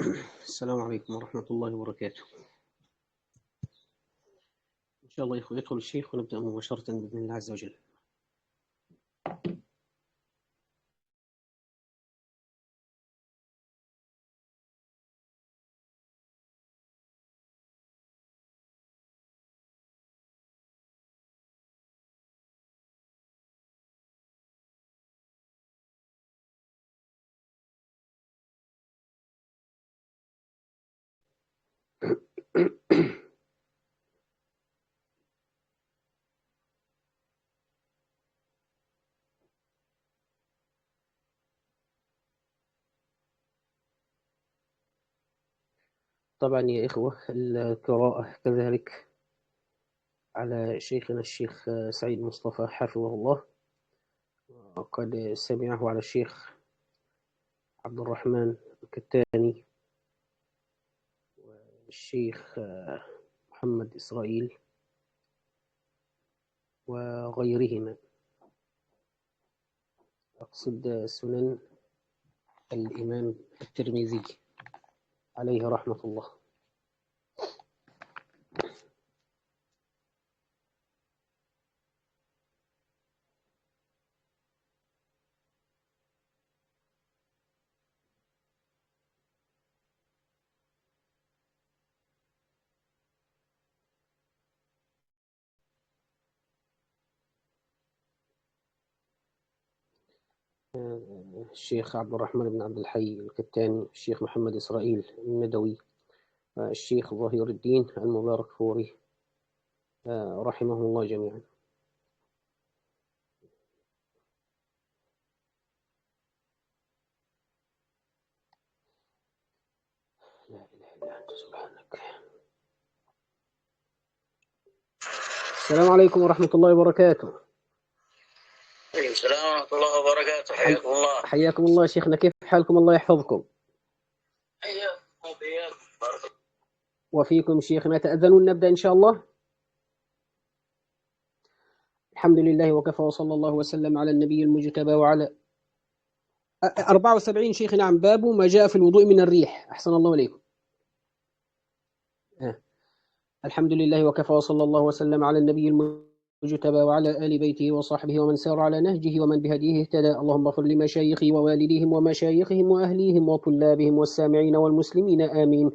السلام عليكم ورحمة الله وبركاته. إن شاء الله يدخل الشيخ ونبدأ مباشرة بإذن الله عز وجل. طبعا يا إخوة، القراءة كذلك على شيخنا الشيخ سعيد مصطفى حفظه الله، قد سمعه على الشيخ عبد الرحمن الكتاني والشيخ محمد إسرائيل وغيرهما. أقصد سنن الإمام الترمذي عليه رحمة الله. الشيخ عبد الرحمن بن عبد الحي الكتاني، الشيخ محمد إسرائيل الندوي، الشيخ ظهير الدين المبارك فوري، رحمه الله جميعا. لا إله إلا أنت سبحانك. السلام عليكم ورحمة الله وبركاته. السلام ورحمة الله وبركاته. حياكم الله. حياكم الله شيخنا، كيف حالكم؟ الله يحفظكم. وفيكم شيخنا. تأذنون نبدأ إن شاء الله. الحمد لله وكفى وصلى الله وسلم على النبي المجتبى وعلى 74 شيخ. نعم، باب ما جاء في الوضوء من الريح. أحسن الله إليكم. الحمد لله وكفى وصلى الله وسلم على النبي المجتبى وعلى آل بيته وصحبه ومن سار على نهجه ومن بهديه اهتدى. اللهم اغفر لمشايخي ووالديهم ومشايخهم وأهليهم وطلابهم والسامعين والمسلمين آمين.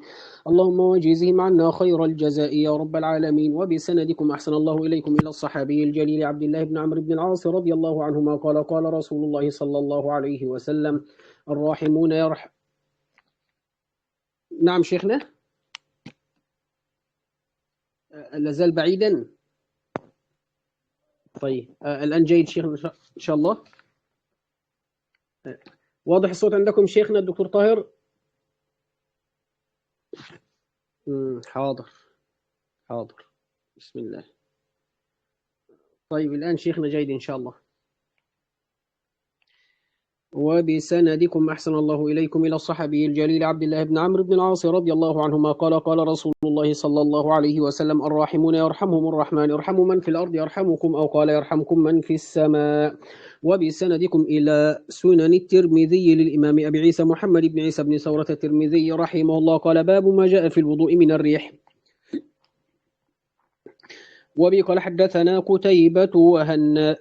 اللهم وجزهم عنا خير الجزاء يا رب العالمين. وبسندكم أحسن الله إليكم إلى الصحابي الجليل عبد الله بن عمرو بن العاص رضي الله عنهما قال قال رسول الله صلى الله عليه وسلم: الراحمون يرحم. نعم شيخنا، لازال بعيدا. طيب الآن جيد شيخنا إن شاء الله. واضح الصوت عندكم شيخنا الدكتور طاهر؟ حاضر حاضر، بسم الله. طيب الآن شيخنا جيد إن شاء الله. وبسندكم أحسن الله إليكم إلى الصحابي الجليل عبد الله بن عمرو بن العاص رضي الله عنهما قال قال رسول الله صلى الله عليه وسلم: الراحمون يرحمهم الرحمن، ارحموا من في الأرض يرحمكم، أو قال يرحمكم من في السماء. وبسندكم إلى سنن الترمذي للإمام أبي عيسى محمد بن عيسى بن ثورة الترمذي رحمه الله قال: باب ما جاء في الوضوء من الريح. وبي قال حدثنا قتيبة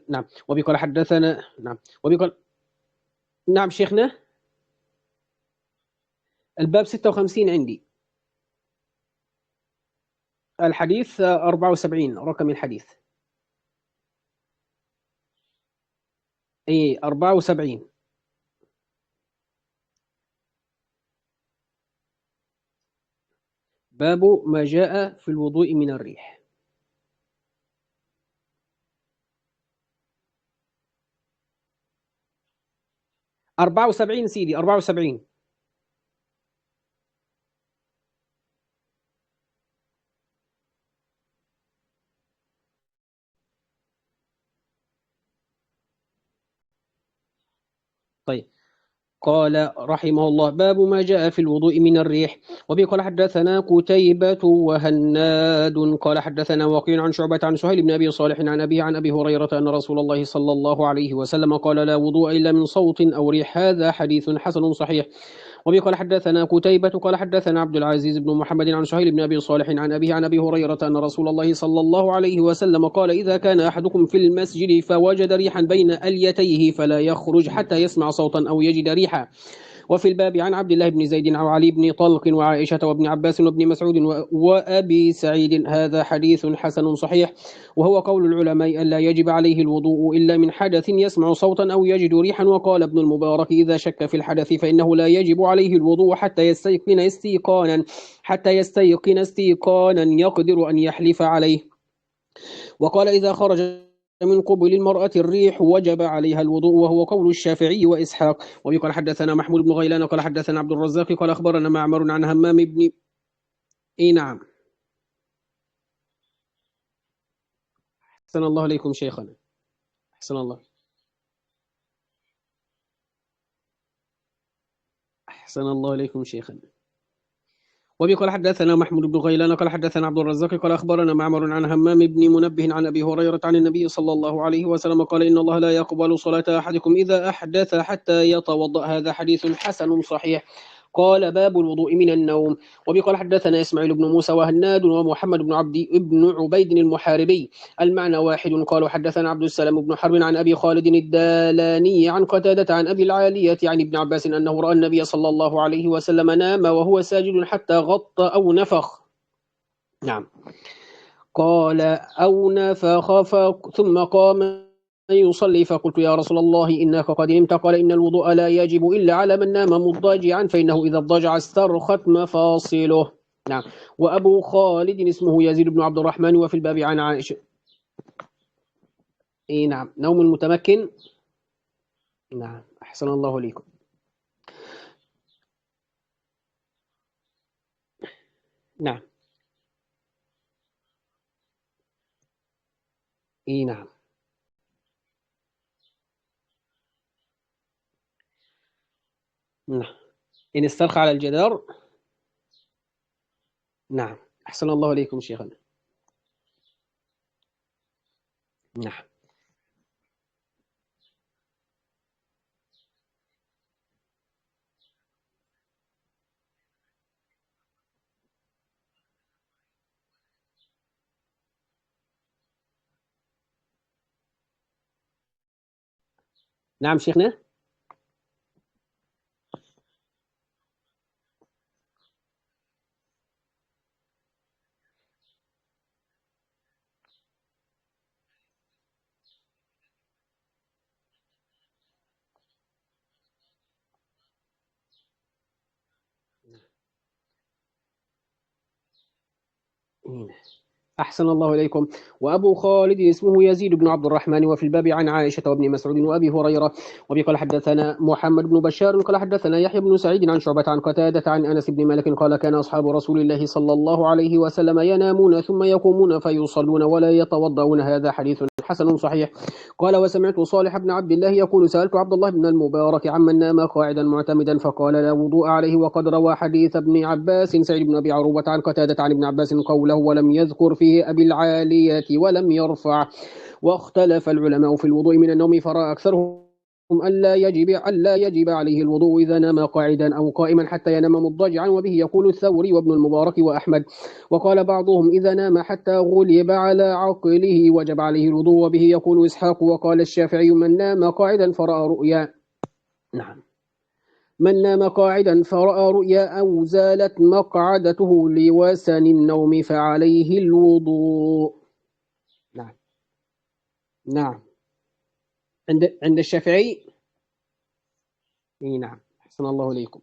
نعم. وبي قال حدثنا نعم. وبي قال نعم شيخنا، الباب 56 عندي، الحديث 74 رقم الحديث. اي 74. باب ما جاء في الوضوء من الريح. أربعة وسبعين سيدي، 74. طيب قال رحمه الله: باب ما جاء في الوضوء من الريح. وبه قال حدثنا قتيبة وهناد قال حدثنا وقيل عن شعبة عن سهيل بن أبي صالح عن أبيه عن أبي هريرة أن رسول الله صلى الله عليه وسلم قال: لا وضوء إلا من صوت أو ريح. هذا حديث حسن صحيح. وبه قال حدثنا قتيبة قال حدثنا عبد العزيز بن محمد عن سهيل بن أبي صالح عن أبيه عن أبي هريرة أن رسول الله صلى الله عليه وسلم قال إذا كان أحدكم في المسجد فوجد ريحا بين أليتيه فلا يخرج حتى يسمع صوتا أو يجد ريحا. وفي الباب عن عبد الله بن زيد وعلي بن طلق وعائشة وابن عباس وابن مسعود وأبي سعيد. هذا حديث حسن صحيح، وهو قول العلماء ألا يجب عليه الوضوء إلا من حدث يسمع صوتا أو يجد ريحا. وقال ابن المبارك إذا شك في الحدث فإنه لا يجب عليه الوضوء حتى يستيقن استيقانا يقدر أن يحلف عليه. وقال إذا خرج من قبل المرأة الريح وجب عليها الوضوء، وهو قول الشافعي وإسحاق. وقال حدثنا محمود بن غيلان قال حدثنا عبد الرزاق قال أخبرنا معمر عن همام بن نعم. أحسن الله إليكم شيخنا. أحسن الله. أحسن الله إليكم شيخنا. وبقال حدثنا محمود بن غيلان قال حدثنا عبد الرزاق قال أخبرنا معمر عن همام بن منبه عن أبي هريرة عن النبي صلى الله عليه وسلم قال إن الله لا يقبل صلاة أحدكم إذا أحدث حتى يتوضأ. هذا حديث حسن صحيح. قال باب الوضوء من النوم. وبقال حدثنا إسماعيل بن موسى وهناد ومحمد بن عبيد المحاربي المعنى واحد. قالوا حدثنا عبد السلام بن حرب عن أبي خالد الدالاني عن قتادة عن أبي العالية عن ابن عباس أنه رأى النبي صلى الله عليه وسلم نام وهو ساجد حتى غط أو نفخ. نعم. قال أو نفخ ثم قام يصلي فقلت يا رسول الله إنك قد نمت. قال إن الوضوء لا يجب إلا على من نام مضطجعا فإنه إذا اضطجع استرخت مفاصله. نعم. وأبو خالد اسمه يزيد بن عبد الرحمن وفي الباب عن عائشة. نعم. نوم المتمكن. نعم. أحسن الله لكم. نعم. نعم. نعم. إن استرخى على الجدار. نعم. أحسن الله إليكم شيخنا. نعم. نعم شيخنا. أحسن الله إليكم. وأبو خالد اسمه يزيد بن عبد الرحمن وفي الباب عن عائشة وابن مسعود وأبي هريرة. وقال حدثنا محمد بن بشار قال حدثنا يحيى بن سعيد عن شعبة عن قتادة عن أنس بن مالك قال كان أصحاب رسول الله صلى الله عليه وسلم ينامون ثم يقومون فيصلون ولا يتوضؤون. هذا حديث حسن صحيح. قال وسمعت صالح بن عبد الله يقول سألت عبد الله بن المبارك عمن نام قاعدا معتمدا فقال لا وضوء عليه. وقد روى حديث ابن عباس سعيد بن أبي عروبة عن قتادة عن ابن عباس قوله ولم يذكر فيه أبي العالية ولم يرفع. واختلف العلماء في الوضوء من النوم فرأى أكثرهم ألا يجب عليه الوضوء إذا نام قاعدا أو قائما حتى ينام مضطجعا. وبه يقول الثوري وابن المبارك وأحمد. وقال بعضهم إذا نام حتى غلب على عقله وجب عليه الوضوء. وبه يقول إسحاق. وقال الشافعي من نام قاعدا فرأى رؤيا. نعم. من نام قاعدا فرأى رؤيا أو زالت مقعدته لوسن النوم فعليه الوضوء. نعم. نعم. عند الشافعي. نعم. أحسن الله إليكم.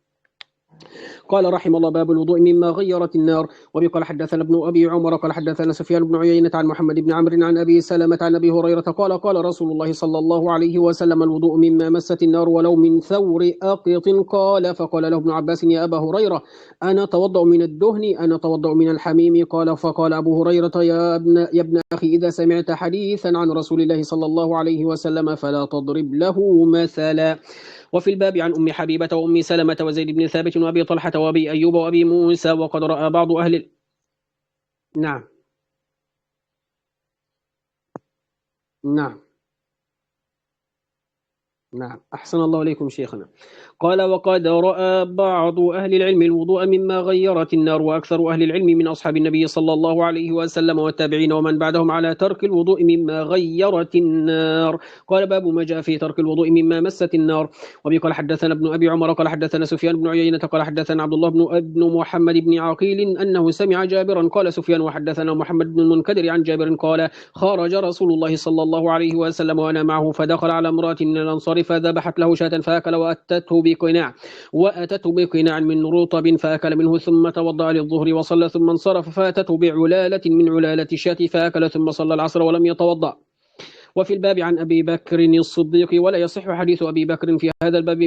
قال رحم الله باب الوضوء مما غيرت النار. وبقال حدثنا ابن أبي عمر قال حدثنا سفيان بن عيينة عن محمد بن عمرو عن أبي سلمة عن أبي هريرة قال قال رسول الله صلى الله عليه وسلم الوضوء مما مست النار ولو من ثور أقط. قال فقال له ابن عباس يا أبا هريرة أنا توضأ من الدهن أنا توضأ من الحميم. قال فقال أبو هريرة يا ابن أخي إذا سمعت حديثا عن رسول الله صلى الله عليه وسلم فلا تضرب له مثلا. وفي الباب عن أم حبيبة وأم سلمة وزيد بن ثابت وأبي طلحة وأبي أيوب وأبي موسى. وقد رأى بعض أهل نعم. نعم. نعم، أحسن الله إليكم شيخنا. قال: وقد رأى بعض أهل العلم الوضوء مما غيرت النار، وأكثر أهل العلم من أصحاب النبي صلى الله عليه وسلم والتابعين ومن بعدهم على ترك الوضوء مما غيرت النار. قال: باب ما جاء في ترك الوضوء مما مست النار. وبه قال: حدثنا ابن أبي عمر قال حدثنا سفيان بن عيينة قال حدثنا عبد الله بن محمد بن عقيل أنه سمع جابرا قال سفيان: وحدثنا محمد بن المنكدر عن جابر قال: خرج رسول الله صلى الله عليه وسلم وأنا معه، فدخل على امرأة من الأنصار فذبحت له شاة فأكل، وأتته بقناع من رطب فأكل منه، ثم توضأ للظهر وصلى ثم انصرف، فأتته بعلالة من علالة الشاة فأكل، ثم صلى العصر ولم يتوضأ. وفي الباب عن أبي بكر الصديق، ولا يصح حديث أبي بكر في هذا الباب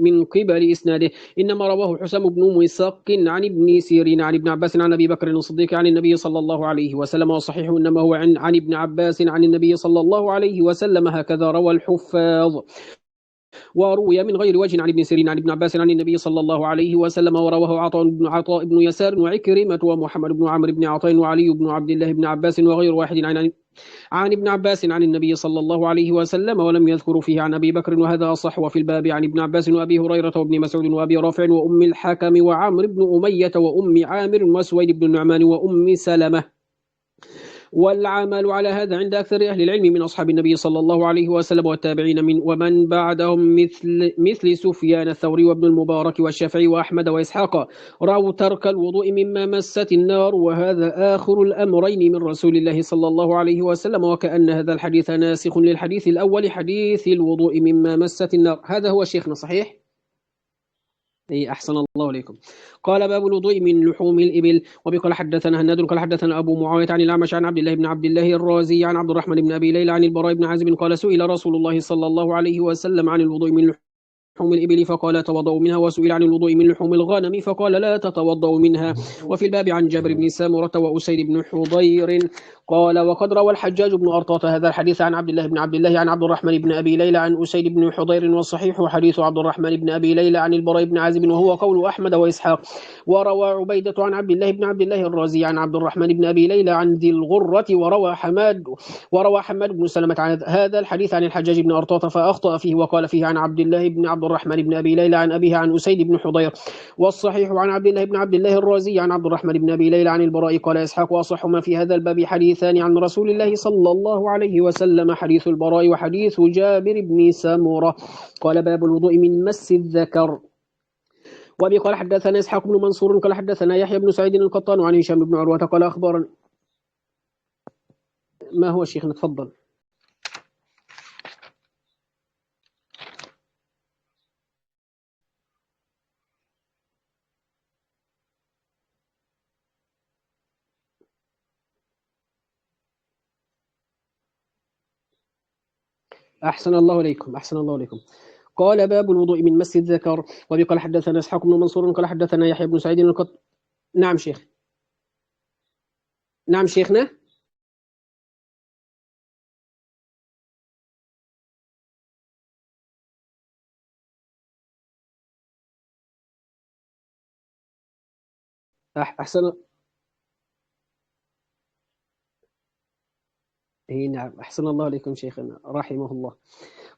من قبل إسناده، إنما رواه حسام بن مسق عن ابن سيرين عن ابن عباس عن أبي بكر الصديق عن النبي صلى الله عليه وسلم، وصحيح إنما هو عن ابن عباس عن النبي صلى الله عليه وسلم، هكذا روى الحفاظ. وروي من غير وجه عن ابن سيرين عن ابن عباس عن النبي صلى الله عليه وسلم، ورواه عطاء بن يسار وعكرمة ومحمد بن عمرو بن عطاء وعلي بن عبد الله بن عباس وغير واحد عن ابن عباس عن النبي صلى الله عليه وسلم، ولم يذكروا فيه عن أبي بكر، وهذا أصح. وفي الباب عن ابن عباس وأبي هريرة وابن مسعود وأبي رافع وأم الحكم وعمرو بن أمية وأم عامر وسويد بن النعمان وأم سلمة. والعمل على هذا عند أكثر أهل العلم من أصحاب النبي صلى الله عليه وسلم والتابعين ومن بعدهم مثل سفيان الثوري وابن المبارك والشافعي وأحمد وإسحاق، رأوا ترك الوضوء مما مست النار، وهذا آخر الأمرين من رسول الله صلى الله عليه وسلم، وكأن هذا الحديث ناسخ للحديث الأول، حديث الوضوء مما مست النار. هذا هو شيخنا صحيح؟ أي أحسن الله إليكم. قال: باب الوضوء من لحوم الإبل. وبقال حدثنا هناد قال حدثنا أبو معاوية عن الأعمش عن عبد الله الرازي عن عبد الرحمن بن أبي ليلى عن البراء بن عازب قال: سئل رسول الله صلى الله عليه وسلم عن الوضوء من لحوم الإبل فقال: توضأوا منها. وسئل عن الوضوء من لحوم الغنم فقال: لا تتوضأوا منها. وفي الباب عن جابر بن سامرة وأسيد بن حضير قال: وقد روى الحجاج بن أرطاط هذا الحديث عن عبد الله عن عبد الرحمن بن أبي ليلى عن أسيد بن حضير، والصحيح حديث عبد الرحمن بن أبي ليلى عن البراء بن عازب، وهو قول أحمد وإسحاق. وروى عبيدة عن عبد الله الرازي عن عبد الرحمن بن أبي ليلى عن ذي الغرة، وروى حماد بن سلمة عن هذا الحديث عن الحجاج بن أرطاط فأخطأ فيه، وقال فيه عن عبد الرحمن بن أبي ليلى عن أبيه عن أسيد بن حضير، والصحيح عن عبد الله الرازي عن عبد الرحمن بن أبي ليلى عن البراء. قال إسحاق: وأصح ما في هذا الباب حديثان عن رسول الله صلى الله عليه وسلم، حديث البراء وحديث جابر بن سمرة. قال: باب الوضوء من مس الذكر. وأبي قال حدثنا إسحاق بن منصور قال حدثنا يحيى بن سعيد القطان عن هشام بن عروة قال أخبرنا. ما هو شيخنا؟ تفضل. أحسن الله إليكم. قال: باب الوضوء من مس الذكر. وأبي قال حدثنا إسحاق بن منصور قال حدثنا يحيى بن سعيد القطان. نعم شيخ. نعم شيخنا. أحسن. نعم، أحسن الله إليكم شيخنا رحمه الله.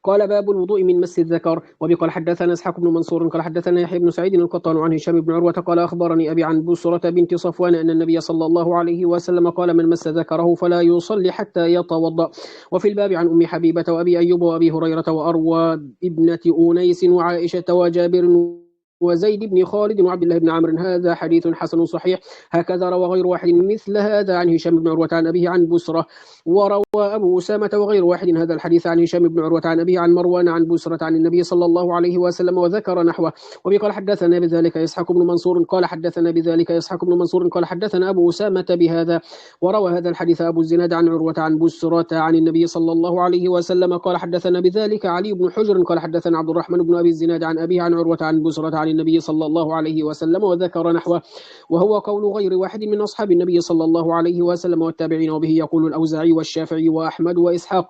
قال: باب الوضوء من مس الذكر. وبه قال حدثنا إسحاق بن منصور قال حدثنا يحيى بن سعيد القطان عن هشام بن عروة قال: أخبرني أبي عن بسرة بنت صفوان أن النبي صلى الله عليه وسلم قال: من مس ذكره فلا يصلي حتى يتوضأ. وفي الباب عن أم حبيبة وأبي أيوب وأبي هريرة وأروى ابنة أنيس وعائشة وجابر وزيد بن خالد وعبد الله بن عمرو، هذا حديث حسن صحيح. هكذا روى غير واحد مثل هذا عن هشام بن عروة عن أبيه عن بسرة. وروى أبو أسامة وغير واحد هذا الحديث عن هشام بن عروة عن أبيه عن مروان عن بسرة عن النبي صلى الله عليه وسلم وذكر نحوه. وقال حدثنا بذلك إسحاق بن منصور قال حدثنا أبو أسامة بهذا. وروى هذا الحديث أبو الزناد عن عروة عن بسرة عن النبي صلى الله عليه وسلم قال حدثنا بذلك علي بن حجر قال حدثنا عبد الرحمن بن أبي الزناد عن أبيه عن عروة عن بسرة عن النبي صلى الله عليه وسلم وذكر نحوه، وهو قول غير واحد من أصحاب النبي صلى الله عليه وسلم والتابعين، وبه يقول الأوزاعي والشافعي وأحمد وإسحاق.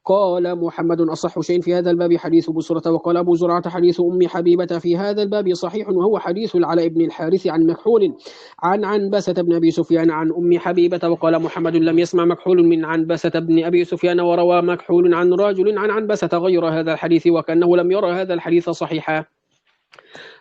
قال محمد أصح شيء في هذا الباب حديث بسرة. وقال أبو زرعة حديث أم حبيبة في هذا الباب صحيح، وهو حديث العلاء بن الحارث عن مكحول عن عنبسة بن أبي سفيان عن أم حبيبة. وقال محمد لم يسمع مكحول من عنبسة بن أبي سفيان، وروى مكحول عن رجل عن عنبسة غير هذا الحديث، وكأنه لم يرى هذا الحديث صحيحا.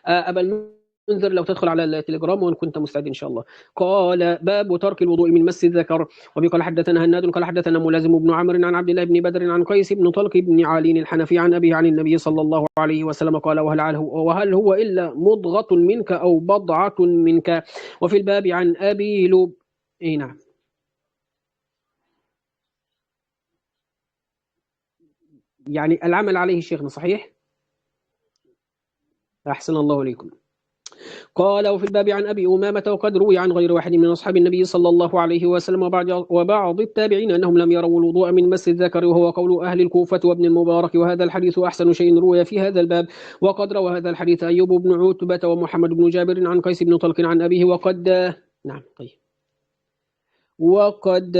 أبا المنذر لو تدخل على التليجرام وإن كنت مستعد إن شاء الله. قال باب ترك الوضوء من مس الذكر. وبه قال حدثنا هناد قال حدثنا ملازم بن عمرو عن عبد الله بن بدر عن قيس بن طلق بن علي الحنفي عن أبيه عن النبي صلى الله عليه وسلم قال وهل هو إلا مضغة منك أو بضعة منك. وفي الباب عن أبي لب. نعم، يعني العمل عليه شيخنا صحيح. أحسن الله إليكم. قال وفي الباب عن أبي أمامة وقد روي عن غير واحد من أصحاب النبي صلى الله عليه وسلم وبعض التابعين أنهم لم يروا الوضوء من مس الذكر، وهو قول أهل الكوفة وابن المبارك، وهذا الحديث أحسن شيء روي في هذا الباب. وقد روى هذا الحديث أيوب بن عتبة ومحمد بن جابر عن قيس بن طلق عن أبيه. وقد نعم طيب وقد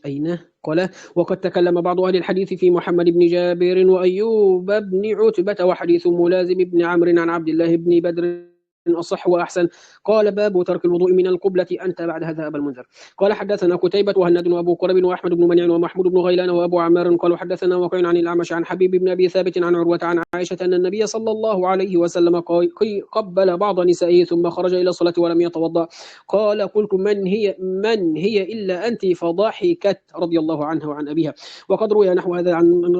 أين قال وقد تكلم بعض أهل الحديث في محمد بن جابر وأيوب بن عتبة، وحديث ملازم بن عمرو عن عبد الله بن بدر أصح وأحسن. قال باب ترك الوضوء من القبلة. أنت بعد هذا أبا المنذر. قال حدثنا قتيبة وهناد وأبو قرب وأحمد بن منيع ومحمود بن غيلان وأبو عمار قالوا حدثنا وقيع عن الأعمش عن حبيب بن أبي ثابت عن عروة عن عائشة أن النبي صلى الله عليه وسلم قبل بعض نسائه ثم خرج إلى الصلاة ولم يتوضأ. قال قلت من هي إلا أنت، فضحكت رضي الله عنها وعن أبيها. وقد روي نحو هذا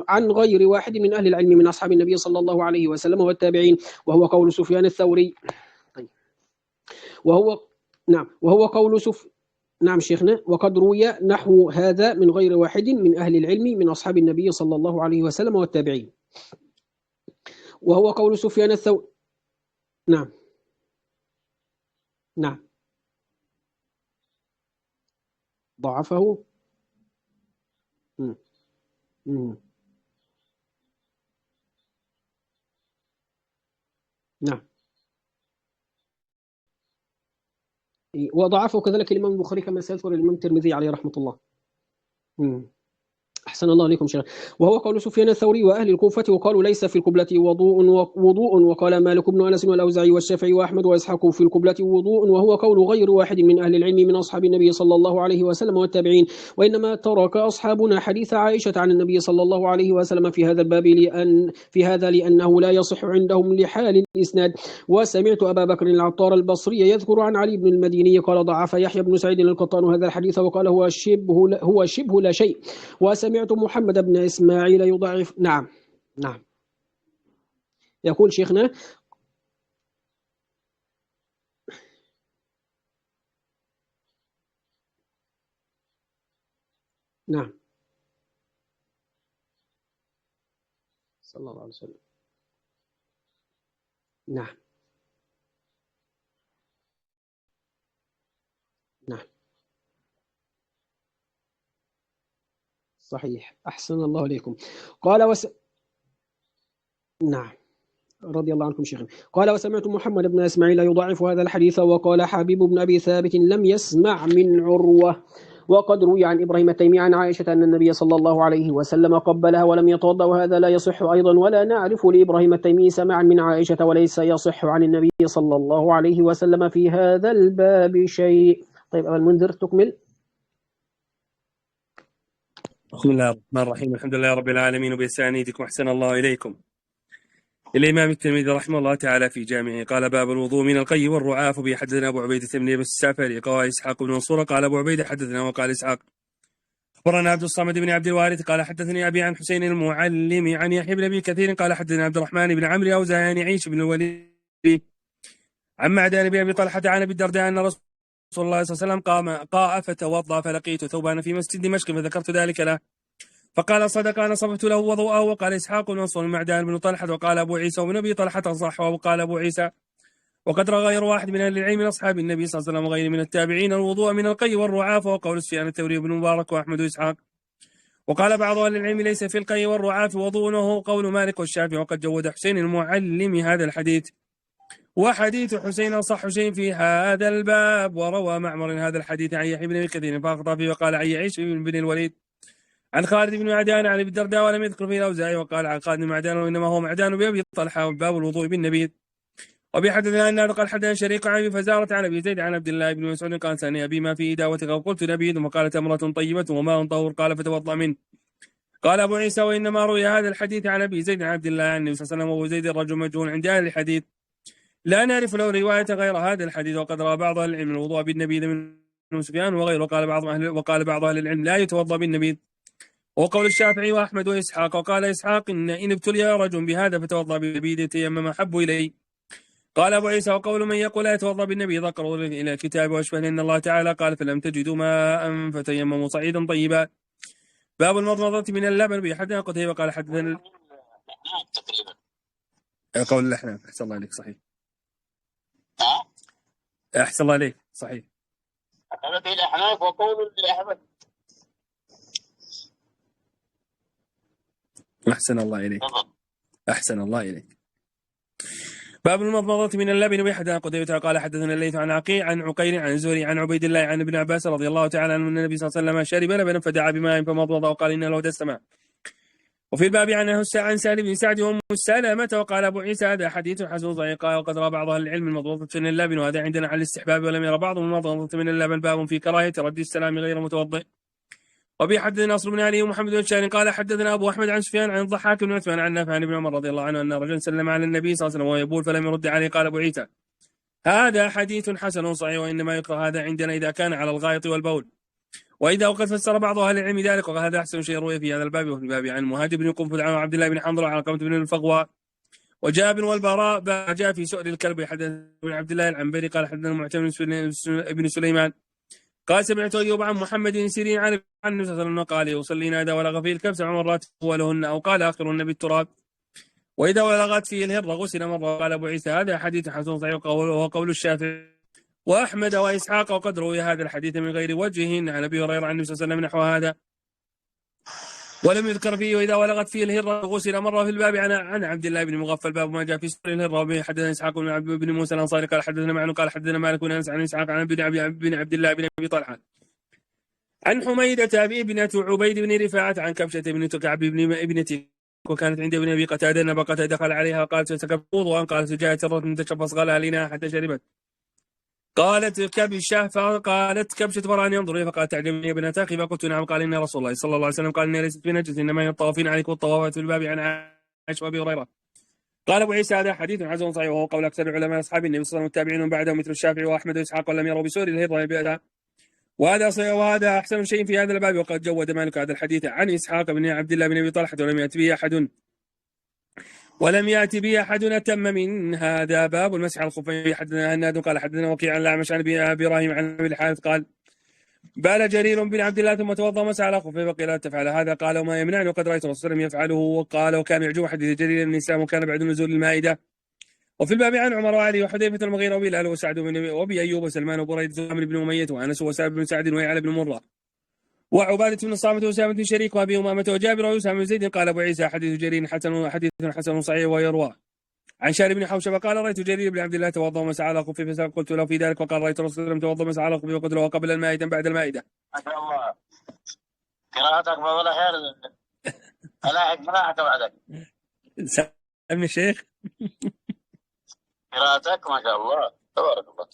عن غير واحد من أهل العلم من أصحاب النبي صلى الله عليه وسلم والتابعين، وهو قول سفيان الثوري. وهو قول نعم شيخنا. وقد روي نحو هذا من غير واحد من أهل العلم من أصحاب النبي صلى الله عليه وسلم والتابعين، وهو قول سفيان الثوري. نعم نعم ضعفه. م. م. نعم وضعفه كذلك الإمام البخاري كما سيذكر الإمام الترمذي عليه رحمة الله. أحسن الله عليكم شيخ. وهو قول سفيان الثوري وأهل الكوفة، وقالوا ليس في القبلة وضوء. وقال مالك بن أنس والأوزاعي والشافعي وأحمد وإسحاق في القبلة وضوء، وهو قول غير واحد من أهل العلم من أصحاب النبي صلى الله عليه وسلم والتابعين. وإنما ترك أصحابنا حديث عائشة عن النبي صلى الله عليه وسلم في هذا الباب لأنه لا يصح عندهم لحال الإسناد. وسمعت أبا بكر العطار البصري يذكر عن علي بن المديني قال ضعف يحيى بن سعيد القطان هذا الحديث وقال هو شبه لا شيء. وسمعت محمد بن إسماعيل يضعف. نعم يقول شيخنا نعم صلى الله عليه وسلم. نعم صحيح. أحسن الله عليكم. قال نعم رضي الله عنكم شيخنا. قال وسمعت محمد بن إسماعيل يضعف هذا الحديث. وقال حبيب بن أبي ثابت لم يسمع من عروة. وقد روي عن إبراهيم التيمي عن عائشة أن النبي صلى الله عليه وسلم قبلها ولم يتوضأ، وهذا لا يصح أيضا، ولا نعرف لإبراهيم التيمي سماعا من عائشة، وليس يصح عن النبي صلى الله عليه وسلم في هذا الباب شيء. طيب أبا المنذر تكمل. بسم الله الرحمن الرحيم. الحمد لله رب العالمين وبإحسانكم أحسن الله إليكم. الإمام الترمذي رحمه الله تعالى في جامعه قال باب الوضوء من القي والرعاف. به حدثنا أبو عبيدة بن أبي السعفري قال إسحاق بن منصور قال أبو عبيدة حدثنا وقال إسحاق أخبرنا عبد الصمد بن عبد الوارث قال حدثني أبي عن حسين المعلم عن يحيى بن أبي كثير قال حدثنا عبد الرحمن بن عمرو أوزاعي عن عيش بن الوليد عن معدان بن أبي طلحة عن أبي الدرداء أن رسول الله صلى الله عليه وسلم قاء فتوضأ فلقيت ثوبان في مسجد دمشق فذكرت ذلك له فقال صدق أنا صبت له وضوءه. وقال إسحاق بن منصور معدان بن طلحة وقال أبو عيسى وابن أبي طلحة صح. وقال أبو عيسى وقد روى غير واحد من أهل العلم من أصحاب النبي صلى الله عليه وسلم وغيره من التابعين الوضوء من القي والرعاف، وقول سفيان الثوري بن مبارك وأحمد وإسحاق. وقال بعض أهل العلم ليس في القي والرعاف وضوء، وهو قول مالك والشافعي. وقد جود حسين المعلم هذا الحديث، وحديث حسين أصح شيء في هذا الباب. وروى معمر هذا الحديث عن يحيى بن كثير فأخطأ فيه وقال عن يعيش بن الوليد عن خالد بن معدان عن ابي الدرداء ولم يذكر فيه الاوزاعي، وقال عن خالد بن معدان وانما هو معدان بابي طلحه باب الوضوء بالنبيذ. وابي حدثنا ان قال حدثنا شريك عن ابي فزاره عن ابي زيد عن عبد الله بن مسعود قال سالني ابي ما في اداوتك، وقلت نبيذ، وقال تمره طيبه وماء طهور، قال فتوضا منه. قال ابو عيسى وانما روي هذا الحديث عن ابي زيد عن عبد الله عن النبي صلى الله عليه وسلم، وابو زيد رجل مجهول عند اهل الحديث لا نعرف له روايه غير هذا الحديث. وقد روى بعض اهل العلم الوضوء بالنبيذ من سفيان وغيره، وقال بعض اهل العلم لا يتوضا بالنبيذ، وقول الشافعي واحمد واسحاق. وقال اسحاق ان ابتلي رجل بهذا فتوضا بالنبيذ يتيمم احب اليه. قال ابو عيسى وقول من يقول لا يتوضا بالنبيذ اقرب الى الكتاب واشبه، لان الله تعالى قال فلم تجدوا ماء فتيمموا صعيدا طيبا. باب المضمضة من اللبن. بحدثنا قتيبة قال حدثنا تقريبا قول الأحناف. أحسن الله عليك صحيح. أحسن الله عليك صحيح. أخذت الأحناف وقول لأحمد. أحسن الله إليك. أحسن الله إليك. باب المضمضة من اللبن. بحدثنا قتيبة قال حدثنا الليث عن عقيل عن عقيل عن زهري عن عبيد الله عن ابن عباس رضي الله تعالى عنه أن النبي صلى الله عليه وسلم شرب لبنا فدعا بماء فمضمض وقال إن له السماء. وفي الباب عنه عن سالم بن سعد وام سلمة. وقال ابو عيسى هذا حديث حسن صحيح. وقد روى بعض اهل العلم المضمضة من اللبن، وهذا عندنا على الاستحباب، ولم يرى بعضهم المضمضة من اللبن. باب في كراهية رد السلام غير متوضئ. وبه حدثنا نصر بن علي ومحمد بن الشاري قال حدثنا ابو احمد عن سفيان عن الضحاك بن عثمان عن نافع عن ابن عمر رضي الله عنه ان رجلا سلم على النبي صلى الله عليه وسلم وهو يبول فلم يرد عليه. قال ابو عيسى هذا حديث حسن صحيح، وانما يكره هذا عندنا اذا كان على الغائط والبول. واذا وقد فسر بعض اهل العلم ذلك، وهذا احسن شيء روي في هذا الباب. وفي الباب عن مهاجر بن قنفذ عن عبد الله بن حنظله عن قمة بن الفغواء وجابر والبراء جاء في سؤل الكلب. حدث بن عبد الله العنبري قال حدثنا معتمر بن سليمان قال سمعت ايوب عن محمد بن سيرين عن النبي صلى الله عليه وسلم قال يصلينا اذا ولغ فيه الكبس 7 مرات اولهن، او قال اخرهن بالتراب، واذا ولغت فيه الهره غسل مره. قال ابو عيسى هذا حديث حسن صحيح، وهو قول الشافعي واحمد واسحاق. وقد روي هذا الحديث من غير وجه عن ابي هريره عن النبي صلى الله عليه وسلم نحو هذا، ولم يذكر فيه واذا ولغت فيه الهره غسل مره. في الباب عن عبد الله بن مغفل باب ما جاء في سور الهره. وبه حدثنا اسحاق بن موسى الانصاري قال حدثنا معن قال حدثنا مالك بن انس عن اسحاق عن بن عبد الله بن ابي طلحه عن حميدة ابنة عبيد بن رفاعة عن كبشة بن كعب بن ابنتي، وكانت عند ابن ابي قتاده ان قتاده دخل عليها قالت سكبت وضوءا، قالت جاءت سرة تشفص غلها لنا حتى شربت. قالت كبشة فقالت كبشة فران ينظر فقالت تعجبني يا ابنة اخي؟ فقلت نعم. قال ان رسول الله صلى الله عليه وسلم قال انها ليست بنجس انما هي الطوافين عليك والطوافات. في الباب عن عائشة وابي هريره. قال ابو عيسى هذا حديث حسن صحيح، وهو قول اكثر علماء اصحاب النبي صلى الله عليه وسلم والتابعين من بعدهم مثل الشافعي واحمد واسحاق، ولم يروا بسور الهره بأداء. وهذا احسن شيء في هذا الباب. وقد جود مالك هذا الحديث عن اسحاق بن عبد الله بن ابي طلحه ولم يأتي به أحد أتم من هذا. باب المسح على الخفين. حدثنا هناد قال حدثنا وكيع عن الأعمش عن أبي إبراهيم عن أبي الحارث قال بال جرير بن عبد الله ثم توضأ مسح على خفيه وقيل لا تفعل هذا. قال وما يمنعني وقد رأيت الرسول صلى الله عليه وسلم يفعله. وقال وكان يعجب حديث جرير بن الإسلام وكان بعد نزول المائدة. وفي الباب عن عمر وعلي وحذيفة المغيرة وبلال وسعد وأبي أيوب وسلمان وبريدة وعمرو بن أمية وأنس وسعد بن سعد ويعلى بن مرة وعبادة بن الصامت وأسامة بن شريك وأبي أمامة وجابر وأسامة بن زيد. قال أبو عيسى حديث جرير حسن صحيح ويروى عن شارب بن حوشب قال رأيت جرير بن عبد الله توضأ ومسح على خفيه فقلت له في ذلك، وقال رأيت الرسول صلى الله عليه وسلم توضأ ومسح على خفيه وقلت له قبل المائدة بعد المائدة. ما شاء الله قراءتك ولا خير ألاحق قراءتك بعدك. سألني الشيخ قراءتك ما شاء الله تبارك الله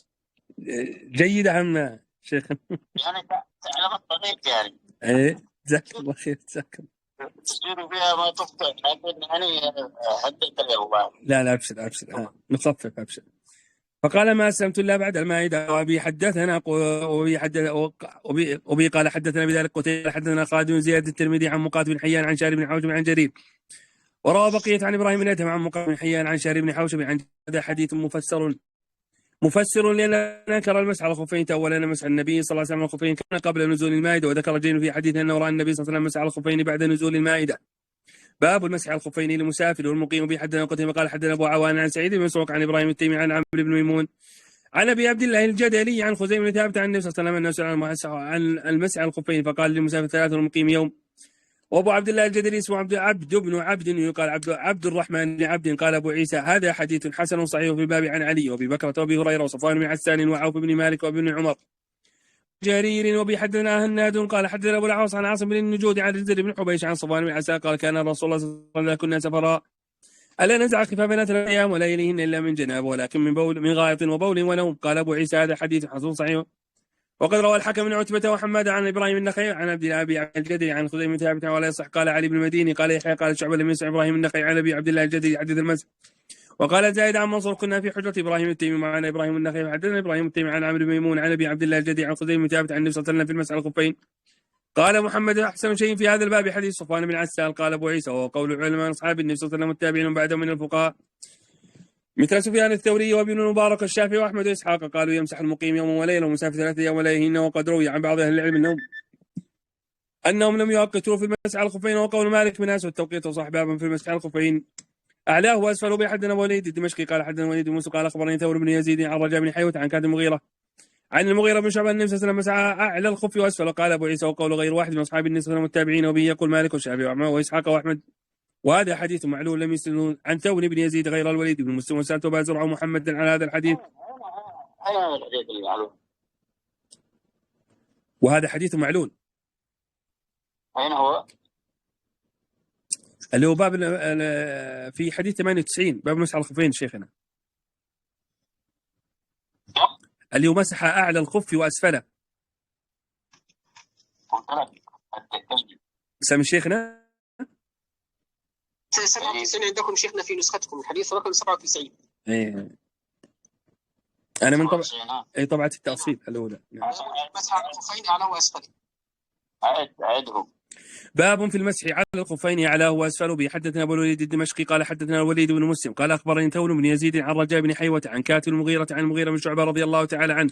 جيدة عم شيخ يعني تعلم الطريق يعني. ايه جزاك الله خير جزاك الله. تصير فيها ما تخطئ لكن يعني حدثت اليوم. لا ابشر نصفف ابشر. فقال ما اسلمت الا بعد المائده. وابي حدثنا وبي قال حدثنا بذلك قتيبة حدثنا خالد بن زياد الترمذي عن مقاتل بن حيان عن شارب بن حوشب عن جرير. وروى بقيه عن ابراهيم بن ادهم عن مقاتل بن حيان عن شارب بن حوشب عن هذا حديث مفسر لأن نكر المسح على الخفين أولا مسح النبي صلى الله عليه وسلم الخفين كان قبل نزول المائدة. وذكر جين في حديث أنه رأى النبي صلى الله عليه وسلم مسح على الخفين بعد نزول المائدة. باب المسح على الخفين للمسافر والمقيم. به حدثنا قتيبة قال حدثنا أبو عوان عن سعيد بن مسروق عن إبراهيم التيمي عن عمرو بن ميمون عن أبي عبد الله الجدلي عن خزيمة بن ثابت عن النبي صلى الله عليه وسلم أنه سأل عن المسح على الخفين فقال للمسافر 3 والمقيم يوم. وابو عبد الله الجدلي اسمه عبد بن عبد يقال عبد الرحمن بن عبد. قال ابو عيسى هذا حديث حسن صحيح في الباب عن علي وابي بكر وابي هريره وصفوان بن عسان وعوف بن مالك وابن عمر جرير وبي حدثنا هناد قال حدثنا ابو الاحوص عن عاصم بن النجود عن الزر بن حبيش عن صفوان بن عساء قال كان رسول الله صلى الله عليه وسلم كنا سفراء الا نزع خفافنا 3 ايام ولا يليهن الا من جنابه ولكن من بول من غائط وبول ونوم. قال ابو عيسى هذا حديث حسن صحيح. وقد روى الحكم بن عتبة وحماد عن ابراهيم النخعي عن عبد الله ابي الجدري عن خزيمة ثابت ولا يصح. قال علي بن المديني قال يحيى قال شعبة لم يسمع ابراهيم النخعي عن ابي عبد الله الجدري حديث المسح. وقال زايد عن منصور كنا في حجرة ابراهيم التيمي معنا ابراهيم النخعي حدثنا ابراهيم التيمي عن عمرو بن ميمون عن ابي عبد الله الجدري عن خزيمة ثابت عن النبي صلى الله عليه وسلم في المسح على الخفين. قال محمد احسن شيء في هذا الباب حديث صفوان بن عسال. قال ابو عيسى وهو قول العلماء اصحاب النبي صلى الله عليه وسلم والتابعين بعدهم من الفقهاء مثل سفيان الثوري وابن المبارك الشافعي واحمد واسحاق قالوا يمسح المقيم يوما وليله ومسافر 3 ايام وليلهن. وقد روي عن بعض اهل العلم انهم لم يؤقتوا في المسح على الخفين. وقول مالك بن انس والتوقيت وصاحب باب في المسح على الخفين اعلاه واسفله بحدنا وليد الدمشقي قال حدثنا وليد بن موسى قال اخبرني ثور بن يزيد عن رجاء بن حيوة عن كاتب المغيرة عن المغيرة بن شعبة النبي صلى الله عليه وسلم مسح اعلى الخف واسفله. قال ابو عيسى وقول غير واحد من اصحاب النبي صلى الله عليه وسلم والتابعين وبه يقول مالك والشافعي واسحاق واحمد. وهذا حديث معلول لم يسلم عن ثور بن يزيد غير الوليد بن مسلم. وسالت ابا زرعه محمد على هذا الحديث وهذا حديث معلول. أين هو؟ اللي هو باب في حديث 98 باب مسح على الخفين شيخنا اللي هو مسح اعلى الخف واسفله. سامي شيخنا سنة عندكم شيخنا في نسختكم الحديث رقم 97. ايه انا من طبعة التأصيل الاولى. مسح على الخفين اعلى واسفل. أعده. باب في المسح على الخفين اعلاه واسفله. به حدثنا ابو الوليد الدمشقي قال حدثنا الوليد بن مسلم قال اخبرني ثور بن يزيد عن رجاء بن حيوة عن كاتب المغيرة عن المغيرة بن شعبة رضي الله تعالى عنه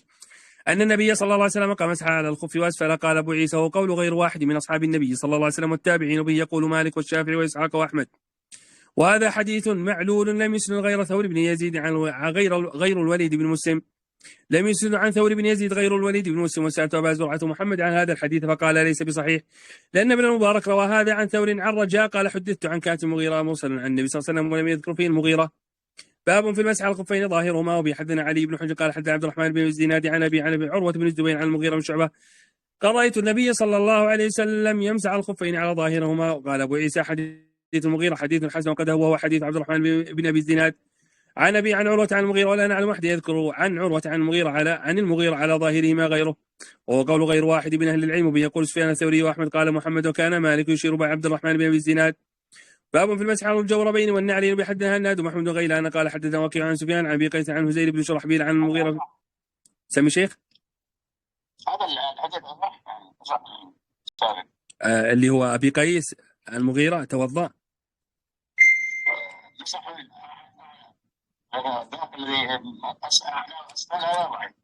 ان النبي صلى الله عليه وسلم قام مسح على الخف واسفل. قال ابو عيسى وقول غير واحد من اصحاب النبي صلى الله عليه وسلم والتابعين وبه يقول مالك والشافعي واسحاق واحمد. وهذا حديث معلول لم يسند غير ثور بن يزيد عن غير الوليد بن مسلم لم يسند عن ثور بن يزيد غير الوليد بن مسلم. وسألت أبا زرعة محمد عن هذا الحديث فقال ليس بصحيح لأن ابن المبارك روى هذا عن ثور عن رجاء قال حدثت عن كاتب المغيرة مرسلا عن النبي صلى الله عليه وسلم ولم يذكر فيه المغيرة. باب في المسح على الخفين ظاهرهما. وبه حدثنا علي بن حجر قال حدثنا عبد الرحمن بن الزناد عن ابي عروة بن الزبير عن المغيرة بن شعبة قال رأيت النبي صلى الله عليه وسلم يمسح على الخفين على ظاهرهما. وقال أبو عيسى حديث المغيرة حديث حسن وقد هو حديث عبد الرحمن بن ابي الزناد عن ابي عن عروة عن المغيرة ولا نعلم احد يذكر عن عروة عن المغيرة على ظاهره ما غيره. وهو قول غير واحد من اهل العلم. وبيقول سفيان الثوري واحمد قال محمد وكان مالك يشير بع عبد الرحمن بن ابي الزناد. باب في المسح على الجوربين والنعلين. بحدثنا هناد ومحمود غيلان قال حدثنا وكيع عن سفيان عن ابي قيس عن هزيل بن شرحبيل عن المغيرة. سمي شيخ هذا الحديث اللي هو ابي قيس المغيرة توضأ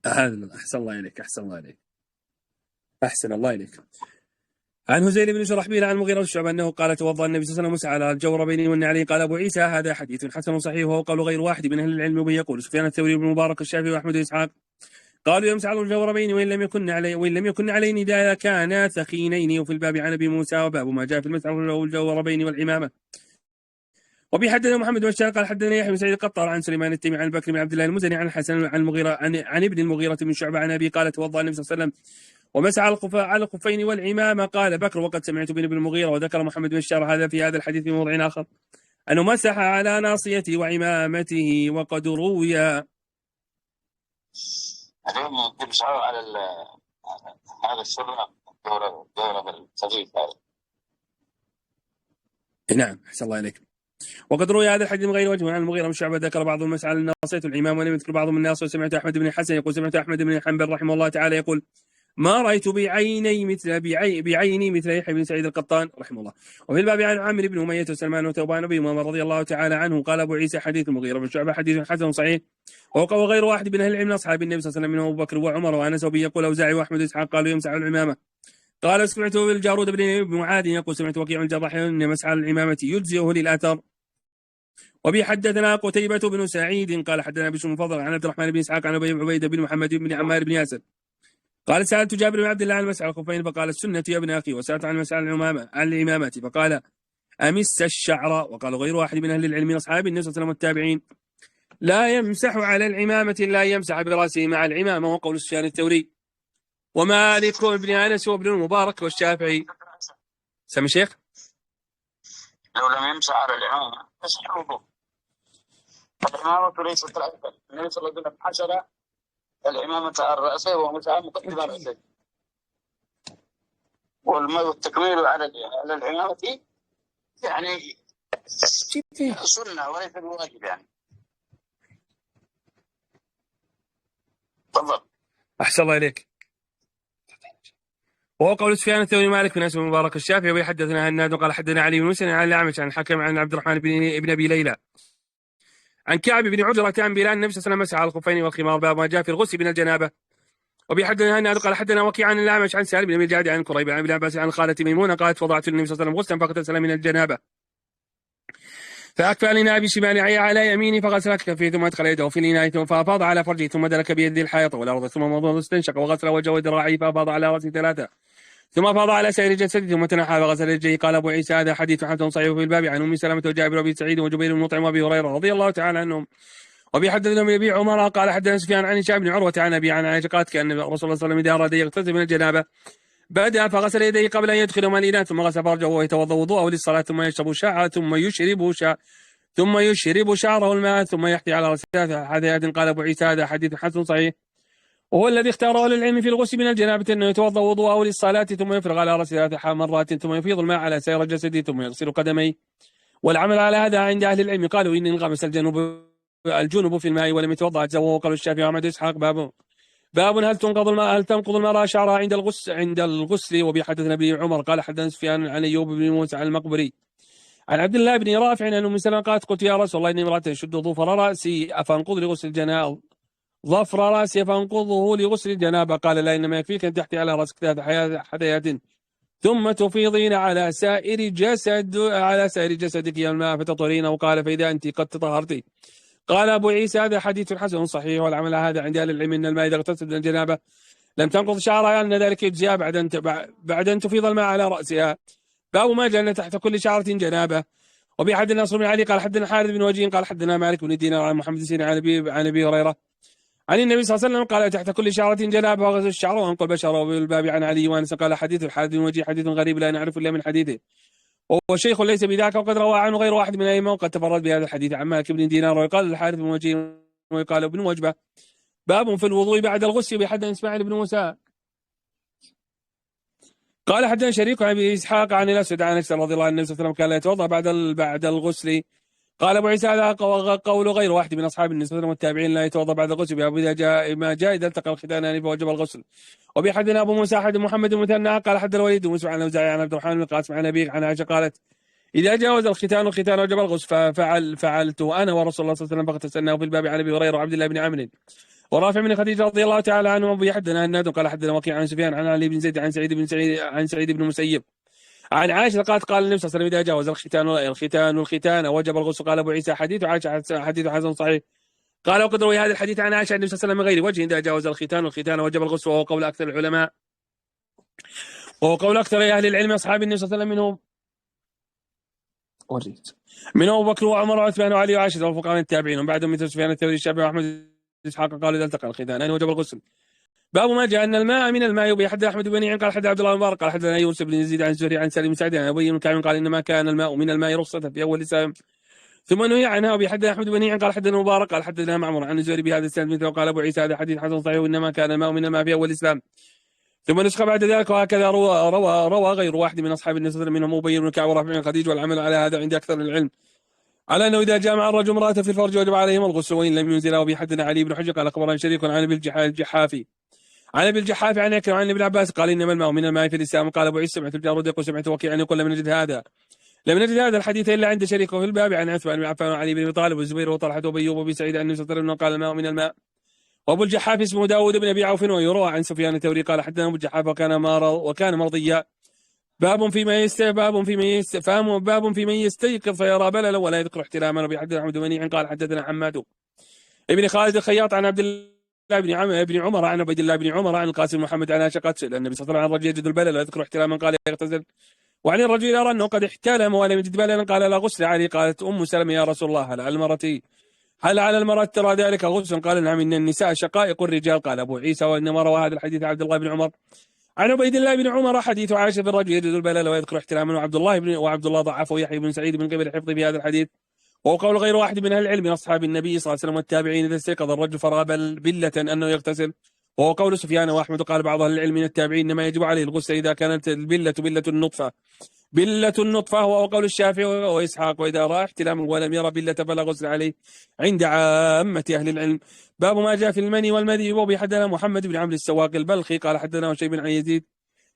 هذا احسن الله عليك احسن الله عليك. عن هزيل بن شرحبيل عن المغيرة بن شعبة انه قال توضأ النبي صلى الله عليه وسلم على الجوربين والنعلين. قال ابو عيسى هذا حديث حسن صحيح وهو قول غير واحد من اهل العلم. وبه يقول سفيان الثوري بن المبارك الشافعي واحمد واسحاق قالوا يمسح على الجوربين وان لم يكن عليه نداء كانا ثخينين. وفي الباب عن ابي موسى وباب ما جاء في المسح على الجوربين والعمامة. وبحدثنا محمد بن بشار قال حدثنا يحيى بن سعيد القطار عن سليمان التيمي عن بكر بن عبد الله المزني عن الحسن عن المغيرة عن ابن المغيرة بن شعبة عن ابي قال توضأ النبي صلى الله عليه وسلم ومسح على الخفين والعمامة. قال بكر وقد سمعت بن ابن المغيرة. وذكر محمد بن بشار هذا في هذا الحديث في موضع آخر أنه مسح على ناصيته وعمامته. وقد روي اليوم بيمسحوا على هذا السرة الدورة الخفيف هذا. نعم أحسن الله عليك. وقد روي هذا الحديث من غير وجه عن المغيرة بن شعبة. ذكر بعض المسح على الناصية والعمام ولم يذكر بعض من الناس. وسمعت أحمد بن الحسن يقول سمعت أحمد بن حنبل رحمه الله تعالى يقول ما رأيت بعيني مثل يحيى بن سعيد القطان رحمه الله. وفي الباب عن عامر بن أمية وسلمان وثوبان بن أمامة رضي الله تعالى عنه. قال أبو عيسى حديث المغيرة بن شعبة حديث حسن صحيح وهو غير واحد من أهل العلم أصحاب النبي صلى الله عليه وسلم منهم أبو بكر وعمر وأنس. وبه يقول أوزاعي وأحمد وإسحاق قالوا يمسح على العمامة. قال سمعت بالجارود بن معاذ يقول سمعت وكيع الجراح أن مسح على العمامة يجزئه للأثر. وبي حدثنا قتيبة بن سعيد قال حدثنا بشر المفضل عن عبد الرحمن بن إسحاق عن أبي عبيدة بن محمد بن عمار بن ياسر قال سألت جابر بن عبد الله عن مسح الخفين فقال السنة يا ابن أخي. وسألت عن مسح العمامة فقال أمس الشعر. وقال غير واحد من أهل العلم من أصحاب النبي صلى الله عليه وسلم والتابعين لا يمسح على العمامة لا يمسح برأسه مع العمامة. وقول سفيان الثوري ومالك وابن أنس وابن المبارك والشافعي. سمي شيخ. لو لم يمسح على الإمامة يصح الوضوء. الإمامة ليست الأفضل. النبي صلى الله عليه وسلم حشر الإمامة على رأسه ومسح مقدم على رأسه، والتكميل على الإمامة يعني سنة وليس بواجب يعني. تفضل. أحسن الله إليك. وهو قول سفيان الثوري مالك بن أنس بن المبارك الشافعي ويحدثنا هناد قال حدثنا علي بن مسلم عن الأعمش عن الحكم عن عبد الرحمن بن أبي ليلى عن كعب بن عجرة عن بلال النبي صلى الله عليه وسلم مسح على الخفين والخمار باب ما جاء في الغسل من الجنابة. وبيحدثنا هناد قال حدثنا وكيع عن الأعمش عن سالم بن أبي الجعد عن كريب عن ابن عباس عن خالة ميمونة قالت وضعت للنبي صلى الله عليه وسلم غسلا فاغتسل من الجنابة فأكفى الإناء بشماله على يمينه فغسل كفيه ثم أدخل يده في الإناء ثم فأفاض على فرجه ثم دلك بيده الحائط والأرض ثم مضمض استنشق وغسل وجهه وذراعيه فأفاض على رأسه ثلاثة ثم أفاض على سائر جسده ثم تنحى فغسل رجليه. قال أبو عيسى هذا حديث حسن صحيح في الباب عن أم سلمة وجابر وأبي سعيد وجبير بن مطعم وأبي هريرة رضي الله تعالى عنهم. وبيحدثنا من أبي عمر قال حدثنا سفيان عن هشام بن عروة عن أبي عن عائشة قالت كأن الرسول صلى الله عليه وسلم إذا أراد يغتسل من الجنابة بدأ فغسل يديه قبل أن يدخلهما الإناء ثم غسل فرجه وهو يتوضأ وضوءه للصلاة ثم يشرب شعره ثم يشرب شعره الماء ثم يحثي على رأسه حديث. قال أبو عيسى هذا حديث حسن صحيح وهو الذي اختاره للعلم في الغسل من الجنابة أنه يتوضأ وضوءه للصلاة ثم يفرغ على رأسه 3 مرات ثم يفيض الماء على سائر جسده ثم يغسل قدميه. والعمل على هذا عند أهل العلم قالوا إن انغمس الجنب في الماء ولم يتوضأ أجزاء وهو قول الشافعي وأحمد إسحاق. باب هل تنقض المرأة شعرها عند الغسل. وبحدثنا ابن عمر قال حدثنا سفيان عن أيوب بن موسى عن المقبري عن عبد الله بن رافع عن أم سلمة قالت قلت يا رسول الله إني امرأة تشد ظفر رأسي أفأنقض لغسل الجنابة ظفر رأسي فانقضه لغسل الجنابة. قال لا إنما يكفيك أن تحتي على رأسك 3 حثيات ثم تفيضين على سائر جسدك الماء فتطهرينه. قال فإذا أنت قد تطهرتِ. قال أبو عيسى هذا حديث حسن صحيح والعمل هذا عند أهل العلم أن الماء إذا اغتسل من الجنابة لم تنقض شعرها أن ذلك يجزيها بعد أن تفيض الماء على رأسها. باب ما جاء تحت كل شعرة جنابة. وبحدثنا نصر بن علي قال حدثنا حارث بن وجيه قال حدثنا مالك بن دينار عن محمد بن سيرين عن أبي هريرة عن النبي صلى الله عليه وسلم قال تحت كل شعرة جنابة وغسل الشعر وانقل البشر. وبالباب عن علي وانس قال حديث الحارث بن وجيه حديث غريب لا نعرف الا من حديثه وهو شيخ ليس بذاك وقد روى عنه غير واحد من الائمه وقد تفرد بهذا الحديث عن مالك بن دينار ويقال الحارث بن وجيه ويقال ابن وجبه. باب في الوضوء بعد الغسل. بحدثنا اسماعيل بن موسى قال حدثنا شريك عن ابي اسحاق عن الاسود عن انس رضي الله عنه النبي صلى الله عليه وسلم كان لا يتوضا بعد الغسل. قال ابو عيسى هذا قول غير واحد من اصحاب النبي صلى الله عليه وسلم والتابعين لا يتوضا بعد الغسل. باب اذا جاء اذا التقى الختانان فوجب الغسل. وبحدثنا ابو موسى احد محمد المثنى قال حدثنا الوليد بن مسعود عن الاوزاعي عن عبد الرحمن بن القاسم عن ابي عن عائشه قالت اذا جاوز الختان وجب الغسل ففعلت انا ورسول الله صلى الله عليه وسلم فاغتسلنا. في الباب عن ابي هريره وعبد الله بن عمرو ورافع بن خديجه رضي الله تعالى عنهم. وبحدثنا هناد قال حدثنا وكيع عن سفيان عن علي بن زيد عن سعيد بن مسيب عن عائشة قال النبي صلى الله عليه وسلم إذا جاوز الختان وجب الغسل. قال أبو عيسى حديث عائشة حديث حسن صحيح. قال وقد روي هذا الحديث عن عائشة النبي صلى الله عليه وسلم من غير وجه إذا جاوز الختان وجب الغسل وهو قول أكثر العلماء وهو قول أكثر أهل العلم أصحاب النبي صلى الله عليه وسلم منهم أبو بكر وعمر وعثمان وعلي وعائشة والفقهاء من التابعين وبعدهم مثل سفيان الثوري الشافعي وأحمد إسحاق قالوا إذا التقى الختانان وجب الغسل. باب ما جاء أن الماء من الماء. وبحد أحمد بن قال حد عبد الله بن مبارك قال حدثنا يوسف بن يزيد عن الزهري عن سالم بن سعد عن أبي بن كعب قال إنما كان الماء من الماء رخصة في أول الإسلام ثم نهي عنها. وبحد أحمد بن قال حدثنا مبارك قال حدثنا معمر عن الزهري بهذا السند مثله. قال أبو عيسى هذا حديث حسن صحيح وإنما كان الماء من الماء في أول الإسلام ثم نسخ بعد ذلك. وهكذا روى غير واحد من أصحاب النبي صلى الله عليه وسلم منهم أبي بن كعب ورافع بن خديج. والعمل على هذا عند أكثر العلم على أنه إذا جامع الرجل امرأته في الفرج وجب عليهم الغسل وإن لم ينزلها. وبحدثنا علي بن حجر قال أخبرنا شريك عن أبي الجحافي عن ابي الجحافي عن اكرم عن ابن عباس قال انما الماء من الماء في الاسلام. قال ابو عيسى سمعت الجارود يقول سمعت وكيع ان يقول لم نجد هذا الحديث الا عند شريك في الباب عن عثمان بن عفان وعلي بن ابي طالب والزبير وطلحه وابيوب وابي سعيد عن النبي صلى الله عليه وسلم قال الماء من الماء. وابو الجحافي اسمه داود بن ابي عوف ويروى عن سفيان الثوري قال حدثنا ابو الجحافي وكان مرضيا. باب في من يستيقظ فيرى بللا ولا يذكر احتلاما. وبحدثنا احمد بن قال حدثنا حماد ابن خالد الخياط عن عبد الله ابن عمر عن عبيد الله بن عمر عن القاسم محمد عن عائشة قد سئل النبي صلى الله عليه وسلم عن الرجل يجد البلل لا يذكر احتلاما قال يغتسل. وعن الرجل يرى انه قد احتلم ولم يجد بللا قال لا غسل عليه. قالت ام سلمة يا رسول الله هل على المرأة هل على المرأة ترى ذلك غسل؟ قال نعم، إن النساء شقائق الرجال. قال أبو عيسى وإنما روى هذا الحديث عبد الله بن عمر عن عبيد الله بن عمر حديث عائشة في الرجل يجوز البلال ويذكر احتلاما، وعبد الله ضعفه يحيى بن سعيد من قبل حفظه بهذا الحديث، وهو قول غير واحد من أهل العلم من أصحاب النبي صلى الله عليه وسلم والتابعين إذا استيقظ الرجل فرأى بلة أنه يغتسل، وهو قول سفيان وأحمد. وقال بعض أهل العلم من التابعين إنما يجب عليه الغسل إذا كانت البلة بلة النطفة، وهو قول الشافعي وإسحاق، وإذا رأى احتلاما ولم يرى بلة فلا غسل عليه عند عامة أهل العلم. باب ما جاء في المني والمذي. وبه حدثنا محمد بن عمرو السواق البلخي قال حدثنا شيء بن عن يزيد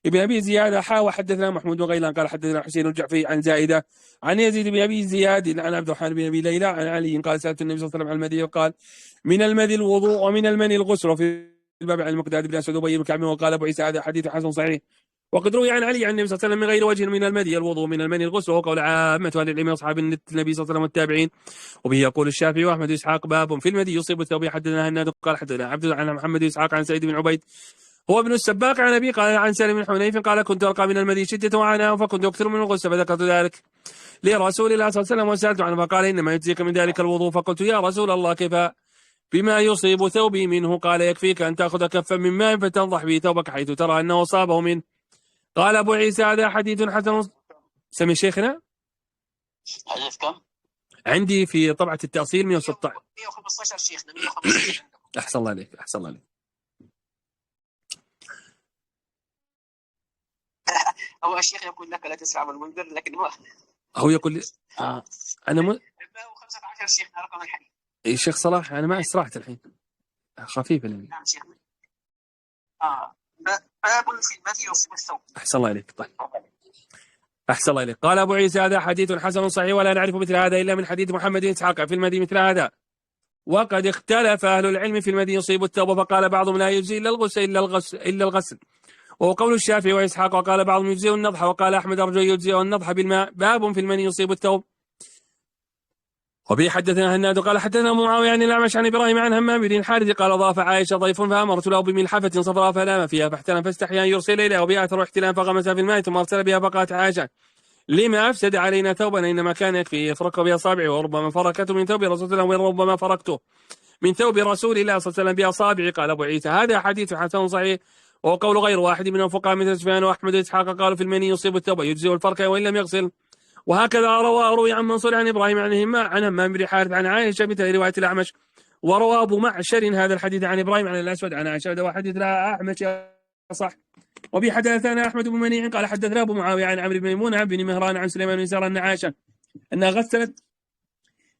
ابن أبي زياد وحدثنا محمود بن غيلان قال حدثنا حسين الجعفي عن زائدة عن يزيد بن أبي زياد عن عبد الرحمن بن أبي ليلى عن علي قال سألت النبي صلى الله عليه وسلم عن المذي وقال من المذي الوضوء ومن المني الغسل. وفي الباب عن المقداد بن أسود وبي بن كعب وقال أبو عيسى هذا حديث حسن صحيح. وقد روي عن علي عن النبي صلى الله عليه وسلم من غير وجه من المذي الوضوء من المني الغسل، وهو قول عامة أهل العلم أصحاب النبي صلى الله عليه وسلم والتابعين. وبه يقول الشافعي وأحمد وإسحاق باب في المذي يصيب الثوب. حدثنا هناد قال حدثنا عبد عن محمد وإسحاق عن سعيد بن عبيد هو ابن السباق عن أبي قال عن سالم بن حنيف قال كنت ألقى من المذي شدة وعناء فكنت أكثر من الغسل فذكرت ذلك لرسول الله صلى الله عليه وسلم وسألت عنه فقال إنما يجزيك من ذلك الوضوء. فقلت يا رسول الله كيف بما يصيب ثوبي منه؟ قال يكفيك أن تأخذ كفا من ماء فتنضح به ثوبك حيث ترى أنه أصابه منه. قال أبو عيسى هذا حديث حسن. سمي شيخنا حديث كم؟ عندي في طبعة التأصيل 116. 115 شيخنا 115. أحسن الله عليك أحسن الله عليك. هو الشيخ يقول لك لا تسرع بالمنذر، لكن هو يقول لي أنا 115 شيخنا رقم الحديث. الشيخ صلاح أنا ما أسرعت الحين خفيف الحين. نعم شيخنا. باب في المذي يصيب الثوب. أحسن الله عليك. طيب أحسن الله عليك. قال أبو عيسى هذا حديث حسن صحيح ولا نعرف مثل هذا إلا من حديث محمد بن إسحاق في المذي مثل هذا. وقد اختلف أهل العلم في المذي يصيب الثوب فقال بعضهم لا يجزي إلا الغسل وهو قول الشافعي وإسحاق، وقال بعضهم يجزئ النضح، وقال أحمد أرجو يجزئ النضح بالماء. باب في المني يصيب الثوب. وبه حدثنا هناد قال حدثنا معاوية عن الأعمش عن إبراهيم عن همام بن الحارث قال ضاف عائشة ضيف فأمرت له بملحفة صفراء فنام فيها فاحتلم فاستحيا أن يرسل إليها وبها أثر احتلام فغمس في الماء ثم أرسل بها فقالت عائشة لما أفسد علينا ثوبا إنما كان يكفي يفرك بأصابعه وربما فركته من ثوب رسول الله وربما فركته من ثوب رسول الله صلى الله عليه وسلم بأصابعه. قال أبو عيسى هذا حديث حسن صحيح وقول غير واحد من الفقهاء مثل سفيان وأحمد وإسحاق قالوا في المني يصيب الثوب يجزئ الفرك وإن لم يغسل. وهكذا روي عن منصور عن إبراهيم عن همام بن حارث عن عائشة مثل رواية الأعمش. وروى أبو معشر هذا الحديث عن إبراهيم عن الأسود عن عائشة وهذا حديث لا أعمش صح. وبه حدثنا أحمد بن منيع قال حدثنا أبو معاوية عن عمرو بن ميمون عن بن مهران عن سليمان بن يسار أن عائشة أنها غسلت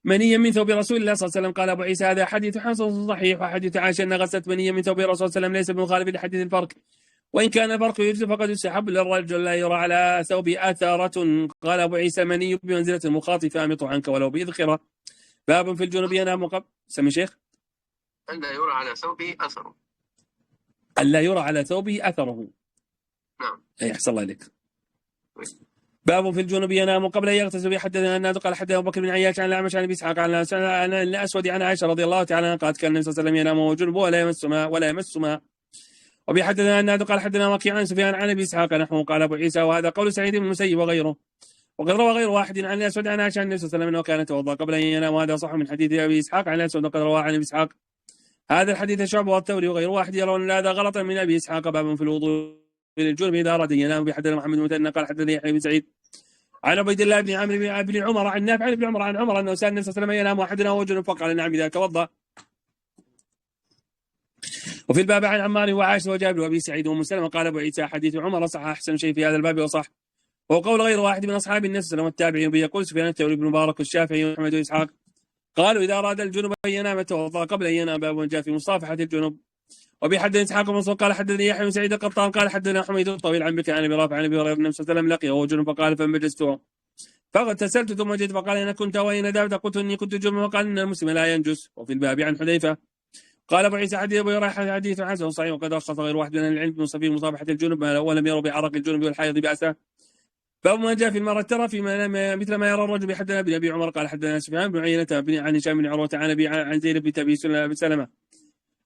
منيا من ثوب رسول الله صلى الله عليه وسلم. قال أبو عيسى هذا حديث حسن صحيح. وحديث عائشة أنها غسلت منيا من ثوب رسول الله صلى الله عليه وسلم ليس بمخالف لحديث الفرق، وإن كان الفرق يجزي فقد يستحب للرجل لا يرى على ثوب أثرة. قال أبو عيسى مني بمنزلة المخاط فأمط عنك ولو بإذخرة. باب في الجنوب ينام سمي شيخ ألا يرى على ثوبه أثره. ألا يرى على ثوبه أثره. نعم. أي أحسن الله عليك. باب في الجنوب ينام قبل أن يغتسل. حدثنا الناد قال حدثنا أبو بكر بن عياش عن الأعمش عن أبي إسحاق عن الأسود عن عائشة رضي الله تعالى عنها قالت كان النبي صلى الله عليه وسلم ينام وهو جنب ولا يمس ماء. وبه حدثنا الناد قال حدثنا وكيع عن سفيان عن أبي إسحاق نحوه. قال أبو عيسى وهذا قول سعيد بن المسيب وغيره. وقد روى غير واحد عن الأسود عن عائشة عن النبي صلى الله عليه وسلم أنه كان يتوضأ قبل أن ينام، وهذا صح من حديث أبي إسحاق عن الأسود. وقد روى عن أبي إسحاق هذا الحديث شعبة والثوري وغير واحد يرون هذا غلطا من أبي إسحاق. باب في الوضوء للجنب إذا أراد أن ينام. بحدثنا محمد بن مثنى قال حدثني يحيى بن سعيد عن عبيد الله بن عمرو بن عمر عن نافع عن ابن عمر عن عمر أنه سأل النبي صلى الله عليه وسلم ينام أحدنا وهو جنب فقال نعم إذا توضأ. وفي الباب عن عمار وعائشة وجابر وأبي سعيد وأم سلمة. قال أبو عيسى حديث عمر صح أحسن شيء في هذا الباب وصح، وهو قول غير واحد من أصحاب النبي صلى الله عليه وسلم والتابعين. يقول سفيان الثوري بن مبارك والشافعي وأحمد وإسحاق قالوا إذا أراد الجنوب أن ينام توضأ قبل أن ينام. باب جاء في مصافحة الجنوب. وبحدث إسحاق بن منصور قال حدثني يحيى بن سعيد القطان قال حدثنا حميد الطويل عن بكر عن أبي رافع عن أبي هريرة النبي صلى الله عليه وسلم لقيه وهو جنوب فقال فانبجسته فاغتسلت ثم جئت فقال أنا كنت وأين ذهبت؟ قلت إني كنت جنبا فقال إن المسلم لا ينجس. وفي الباب عن حذيفة قال أبو عيسى حديث أبو هريرة حديث حسن صحيح. وقد رخص غير واحد من العلم من صفي مصافحة الجنب ولم يروا بعرق الجنب والحيض بأسه. باب ما جاء في المرة ترى في مثل ما يرى الرجل. بحدثنا ابن أبي عمر قال حدثنا سفيان بن عيينة عن هشام بن عروة عن أبي عن زيد بن أبي سلمة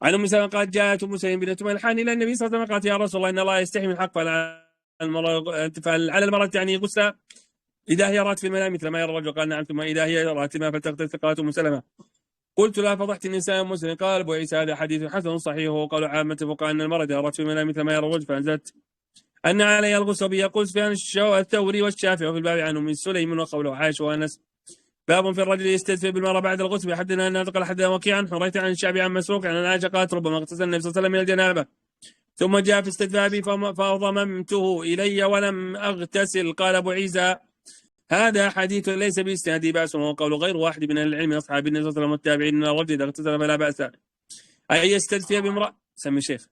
عن أم سلمة قالت جاءت أم سلمة بنت ملحان إلى النبي صلى الله عليه وسلم قالت يا رسول الله إن الله يستحي من الحق فعلى المرأة يعني غسلا إذا هي رأت في المنام مثل ما يرى الرجل. قال نعم ثم إذا هي رأت ما فلتغتسل. قالت أم سلمة قلت لا فضحت النساء مسلم. قال أبو عيسى هذا حديث حسن صحيح، وقال عامة فقال أن المرأة يرت في المنام مثل ما يرى الرجل، فأنزلت أن علي الغسل به. يقول سفيان الثوري والشافعي وفي الباب عنه من سليم وقوله عائشة وأنس. باب في الرجل يستدفئ بالمرأة بعد الغسل. حدثنا أن قال حدثنا وكيع عن حريث عن الشعبي عن مسروق عن عائشة قالت ربما اغتسل النبي صلى الله عليه وسلم من الجنابة ثم جاء في استدفابي فضممته إلي ولم أغتسل. قال أبو عيسى هذا حديث ليس بإسناده بأس، وهو قول غير واحد من أهل العلم أصحاب النبي صلى الله عليه وسلم والتابعين أن الرجل إذا اغتسل فلا بأس أي يستدفئ بامرأة. سمي الشيخ.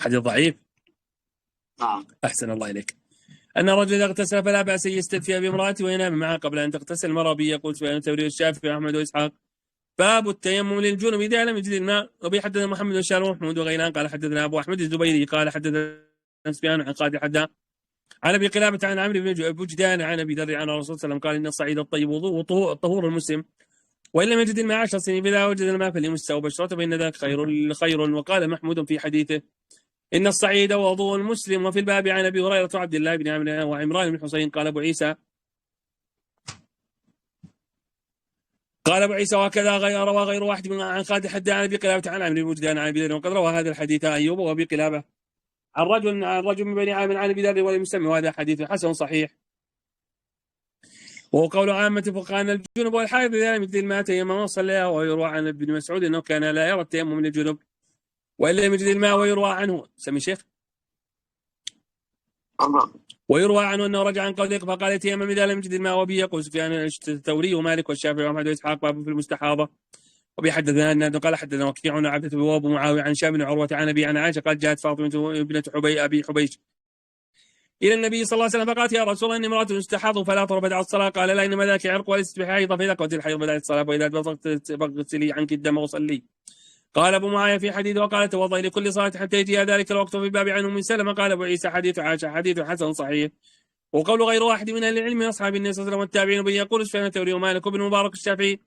حديث ضعيف. نعم. أحسن الله إليك. أن الرجل إذا اغتسل فلا بأس أن يستدفئ بامرأته وينام معها قبل أن تغتسل المرأة به. يقول سفيان الثوري والشافعي وأحمد وإسحاق. باب التيمم للجنب إذا لم يجد الماء. وبه حدثنا محمد وشال ومحمود وغيلان قال حدثنا أبو أحمد الزبيري قال حدثنا سفيان عن قاضي حداد عن أبي قلابة عن عمرو بن بجدان عن أبي ذر عن الرسول صلى الله عليه وسلم قال إن الصعيد الطيب وطهور المسلم، وإن لم يجد الماء 10 سنين فإذا وجد الماء فليمسه وبشرته فإن ذاك خير. وقال محمود في حديثه إن الصعيد وضوء المسلم. وفي الباب عن أبي هريرة وعبد الله بن عمرو وعمران بن حسين. قال أبو عيسى وكذا روى غير واحد من عن خالد حداد عن أبي قلابة عن عمرو بن وجدان عن أبي ذر وقد روى هذا الحديث أيوب وأبي قلابة عن رجل من بني عامر عن أبي ذر ولم يسمى، وهذا حديث حسن صحيح. وهو قول عامة فقهاء أن الجنب والحائض إذا لم يجد الماء تيمم وصلى. ويروى عن ابن مسعود أنه كان لا يرى التيمم من الجنب وإن لم يجد الماء. ويروى عنه سمي شيخ. ويروى عنه أنه رجع عن قوله فقال يتيمم إذا لم يجد الماء. وبه يقول سفيان الثوري ومالك والشافعي وأحمد وإسحاق باب في المستحاضة. وبحدثنا أن قال حدثنا وكيع عن عبدة وابو معاوية عن شاب بن عروة عن أبي عن عائشة قال جاءت فاطمة ابنة أبي حبيش إلى النبي صلى الله عليه وسلم فقالت يا رسول الله إني امرأة استحاض فلا ترى بدع الصلاة. قال لا إنما ذاك عرق وليست بحيض، فإذا قلت الحيض بدع الصلاة وإذا فاغسلي عنك الدم وصلي. قال أبو معاوية في حديث وقال توضئي لكل صلاة حتى يجي ذلك الوقت. في الباب عنه من سلمة. قال أبو عيسى حديث عائشة حديث حسن صحيح، وقول غير واحد من أهل العلم من أصحاب النبي صلى الله عليه وسلم والتابعين. به يقول سفيان الثوري ومالك وابن مبارك الشافعي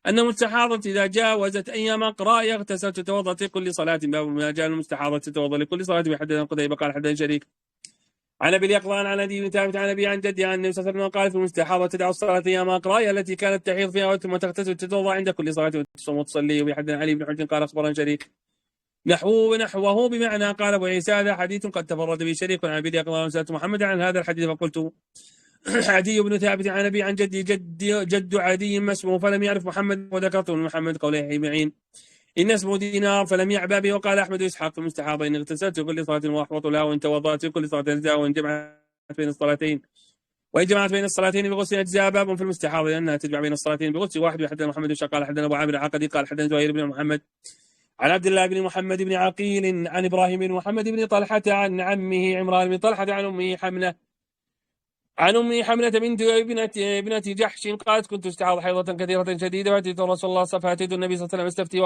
أن المستحاضة إذا جاوزت أيام قراء اغتسلت تتوضأ لكل صلاة. باب ما جاء المستحاضة تتوضأ لكل صلاة. بحدثنا قتيبة قال حدثنا شريك عن أبي اليقظان عن أبي بن ثابت عن أبي عن جدي عن النبي صلى الله عليه وسلم قال في المستحاضة تدع الصلاة أيام قراء التي كانت تحيض فيها ثم تغتسل تتوضأ عند كل صلاة وتصوم وتصلي. وبحدثنا علي بن حجر قال أخبرنا شريك نحوه بمعنى. قال أبو عيسى هذا حديث قد تفرد به شريك عن أبي اليقظان وسألت محمد عن هذا الحديث فقلت عدي بن ثابت عن أبي عن جدي جد عدي ما اسمه فلم يعرف محمد. وذكرت من محمد قول يحيى معين إن اسمه دينار فلم يعبى به. وقال أحمد إسحاق في المستحاضة إن اغتسلت في كل صلاة وأحوط لها وإن توضأت في كل صلاة أجزاء وإن جمعت بين الصلاتين بغسل أجزاء. باب في المستحاضة لأنها تجمع بين الصلاتين بغسل واحد. حدثنا محمد بن قال حدثنا أبو عامر العقدي قال حدثنا زهير بن محمد عن عبد الله بن محمد بن عقيل عن إبراهيم بن محمد بن طلحة عن عمه عمران بن طلحة عن أمه حملة بنت ابنة جحش قالت كنت استحاض حيضة كثيرة شديدة وأتيت رسول الله فأتيت النبي صلى الله عليه وسلم استفتي